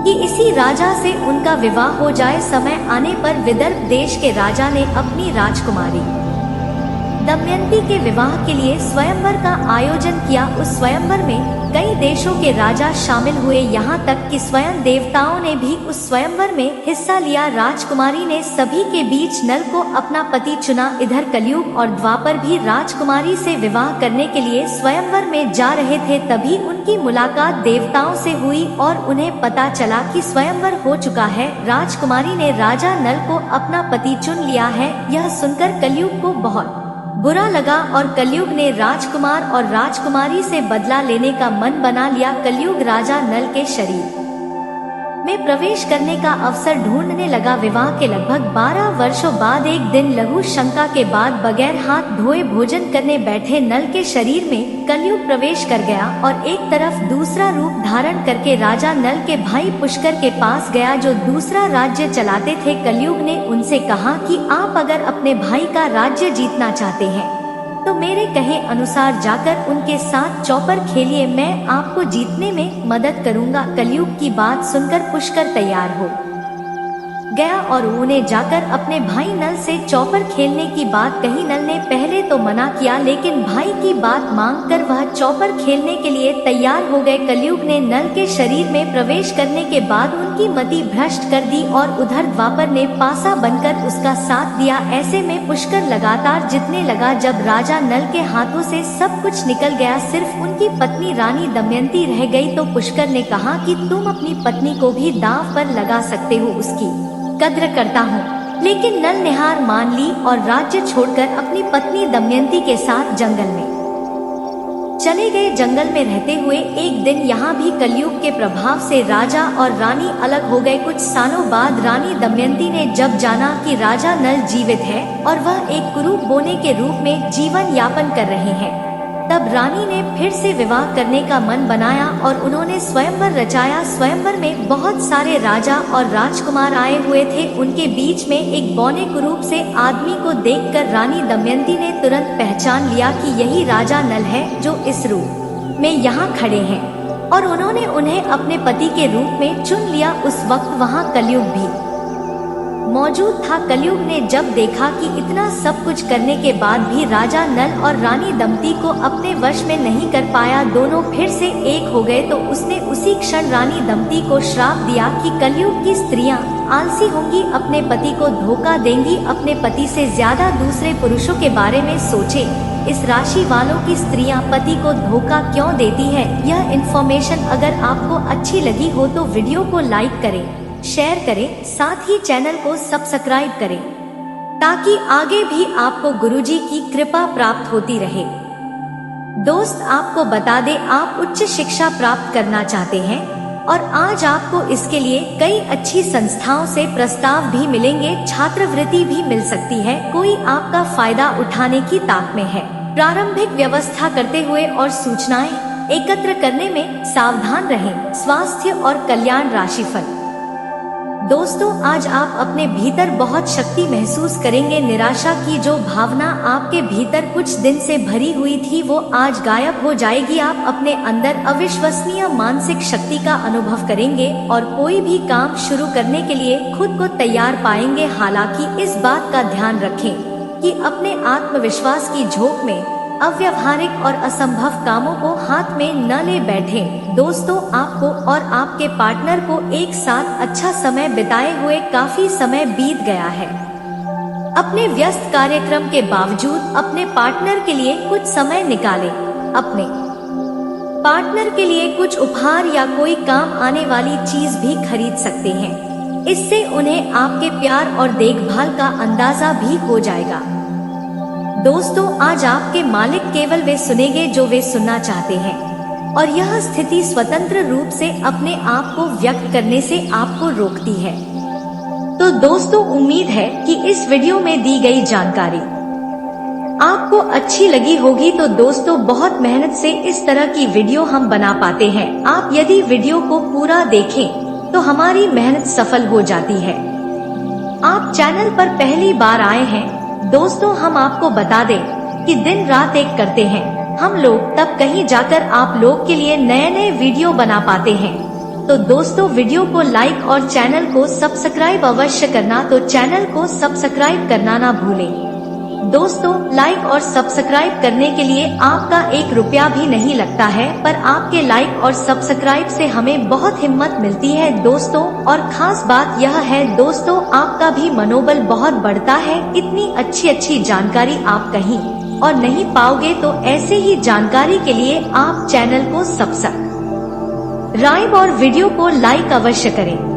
कि इसी राजा से उनका विवाह हो जाए। समय आने पर विदर्भ देश के राजा ने अपनी राजकुमारी दमयंती के विवाह के लिए स्वयंवर का आयोजन किया। उस स्वयंवर में कई देशों के राजा शामिल हुए, यहाँ तक कि स्वयं देवताओं ने भी उस स्वयंवर में हिस्सा लिया। राजकुमारी ने सभी के बीच नल को अपना पति चुना। इधर कलयुग और द्वापर भी राजकुमारी से विवाह करने के लिए स्वयंवर में जा रहे थे। तभी उनकी मुलाकात देवताओं से हुई और उन्हें पता चला कि स्वयंवर हो चुका है। राजकुमारी ने राजा नल को अपना पति चुन लिया है। यह सुनकर कलयुग को बहुत बुरा लगा और कलयुग ने राजकुमार और राजकुमारी से बदला लेने का मन बना लिया। कलयुग राजा नल के शरीर में प्रवेश करने का अवसर ढूंढने लगा। विवाह के लगभग 12 वर्षों बाद एक दिन लघु शंका के बाद बगैर हाथ धोए भोजन करने बैठे नल के शरीर में कलयुग प्रवेश कर गया और एक तरफ दूसरा रूप धारण करके राजा नल के भाई पुष्कर के पास गया जो दूसरा राज्य चलाते थे। कलयुग ने उनसे कहा कि आप अगर अपने भाई का राज्य जीतना चाहते हैं तो मेरे कहे अनुसार जाकर उनके साथ चौपर खेलिए, मैं आपको जीतने में मदद करूंगा। कलयुग की बात सुनकर पुष्कर तैयार हो गया और उन्हें जाकर अपने भाई नल से चौपर खेलने की बात कही। नल ने पहले तो मना किया, लेकिन भाई की बात मानकर वह चौपर खेलने के लिए तैयार हो गए। कलयुग ने नल के शरीर में प्रवेश करने के बाद उनकी मति भ्रष्ट कर दी और उधर द्वापर ने पासा बनकर उसका साथ दिया। ऐसे में पुष्कर लगातार जीतने लगा। जब राजा नल के हाथों से सब कुछ निकल गया, सिर्फ उनकी पत्नी रानी दमयंती रह गई, तो पुष्कर ने कहा कि तुम अपनी पत्नी को भी दांव पर लगा सकते हो, उसकी कद्र करता हूँ। लेकिन नल ने हार मान ली और राज्य छोड़कर अपनी पत्नी दमयंती के साथ जंगल में चले गए। जंगल में रहते हुए एक दिन यहाँ भी कलयुग के प्रभाव से राजा और रानी अलग हो गए। कुछ सालों बाद रानी दमयंती ने जब जाना कि राजा नल जीवित है और वह एक कुरूप बोने के रूप में जीवन यापन कर रहे हैं, तब रानी ने फिर से विवाह करने का मन बनाया और उन्होंने स्वयंवर रचाया। स्वयंवर में बहुत सारे राजा और राजकुमार आए हुए थे। उनके बीच में एक बौने कुरूप से आदमी को देखकर रानी दमयंती ने तुरंत पहचान लिया कि यही राजा नल है जो इस रूप में यहाँ खड़े हैं, और उन्होंने उन्हें अपने पति के रूप में चुन लिया। उस वक्त वहाँ कलयुग भी मौजूद था। कलयुग ने जब देखा कि इतना सब कुछ करने के बाद भी राजा नल और रानी दमयंती को अपने वश में नहीं कर पाया, दोनों फिर से एक हो गए, तो उसने उसी क्षण रानी दमयंती को श्राप दिया कि कलयुग की स्त्रियां आलसी होंगी, अपने पति को धोखा देंगी, अपने पति से ज्यादा दूसरे पुरुषों के बारे में सोचे। इस राशि वालों की स्त्रियां पति को धोखा क्यों देती है, यह इन्फॉर्मेशन अगर आपको अच्छी लगी हो तो वीडियो को लाइक करें, शेयर करें, साथ ही चैनल को सब्सक्राइब करें ताकि आगे भी आपको गुरुजी की कृपा प्राप्त होती रहे। दोस्त, आपको बता दें, आप उच्च शिक्षा प्राप्त करना चाहते हैं और आज आपको इसके लिए कई अच्छी संस्थाओं से प्रस्ताव भी मिलेंगे, छात्रवृत्ति भी मिल सकती है। कोई आपका फायदा उठाने की ताक में है। प्रारंभिक व्यवस्था करते हुए और सूचनाएं एकत्र करने में सावधान रहें। स्वास्थ्य और कल्याण राशिफल। दोस्तों, आज आप अपने भीतर बहुत शक्ति महसूस करेंगे। निराशा की जो भावना आपके भीतर कुछ दिन से भरी हुई थी वो आज गायब हो जाएगी। आप अपने अंदर अविश्वसनीय मानसिक शक्ति का अनुभव करेंगे और कोई भी काम शुरू करने के लिए खुद को तैयार पाएंगे। हालांकि इस बात का ध्यान रखें कि अपने आत्मविश्वास की झोंक में अव्यावहारिक और असंभव कामों को हाथ में न ले बैठे। दोस्तों, आपको और आपके पार्टनर को एक साथ अच्छा समय बिताए हुए काफी समय बीत गया है। अपने व्यस्त कार्यक्रम के बावजूद अपने पार्टनर के लिए कुछ समय निकालें। अपने पार्टनर के लिए कुछ उपहार या कोई काम आने वाली चीज भी खरीद सकते हैं। इससे उन्हें आपके प्यार और देखभाल का अंदाजा भी हो जाएगा। दोस्तों, आज आपके मालिक केवल वे सुनेंगे जो वे सुनना चाहते हैं और यह स्थिति स्वतंत्र रूप से अपने आप को व्यक्त करने से आपको रोकती है। तो दोस्तों, उम्मीद है कि इस वीडियो में दी गई जानकारी आपको अच्छी लगी होगी। तो दोस्तों, बहुत मेहनत से इस तरह की वीडियो हम बना पाते हैं। आप यदि वीडियो को पूरा देखें तो हमारी मेहनत सफल हो जाती है। आप चैनल पर पहली बार आए हैं दोस्तों, हम आपको बता दें कि दिन रात एक करते हैं हम लोग, तब कहीं जाकर आप लोग के लिए नए नए वीडियो बना पाते हैं। तो दोस्तों, वीडियो को लाइक और चैनल को सब्सक्राइब अवश्य करना। तो चैनल को सब्सक्राइब करना ना भूलें। दोस्तों, लाइक और सब्सक्राइब करने के लिए आपका 1 रुपया भी नहीं लगता है, पर आपके लाइक और सब्सक्राइब से हमें बहुत हिम्मत मिलती है दोस्तों। और खास बात यह है दोस्तों, आपका भी मनोबल बहुत बढ़ता है। इतनी अच्छी जानकारी आप कहीं और नहीं पाओगे। तो ऐसे ही जानकारी के लिए आप चैनल को सब्सक्राइब और वीडियो को लाइक अवश्य करें।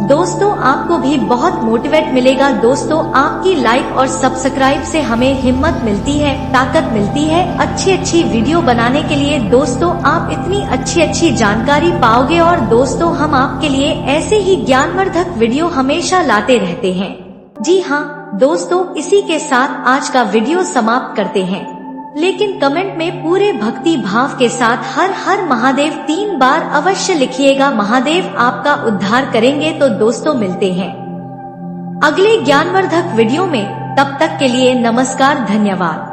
दोस्तों, आपको भी बहुत मोटिवेट मिलेगा। दोस्तों, आपकी लाइक और सब्सक्राइब से हमें हिम्मत मिलती है, ताकत मिलती है अच्छी वीडियो बनाने के लिए। दोस्तों, आप इतनी अच्छी जानकारी पाओगे और दोस्तों, हम आपके लिए ऐसे ही ज्ञानवर्धक वीडियो हमेशा लाते रहते हैं। जी हाँ दोस्तों, इसी के साथ आज का वीडियो समाप्त करते हैं, लेकिन कमेंट में पूरे भक्ति भाव के साथ हर हर महादेव 3 बार अवश्य लिखिएगा। महादेव आपका उद्धार करेंगे। तो दोस्तों, मिलते हैं अगले ज्ञानवर्धक वीडियो में। तब तक के लिए नमस्कार, धन्यवाद।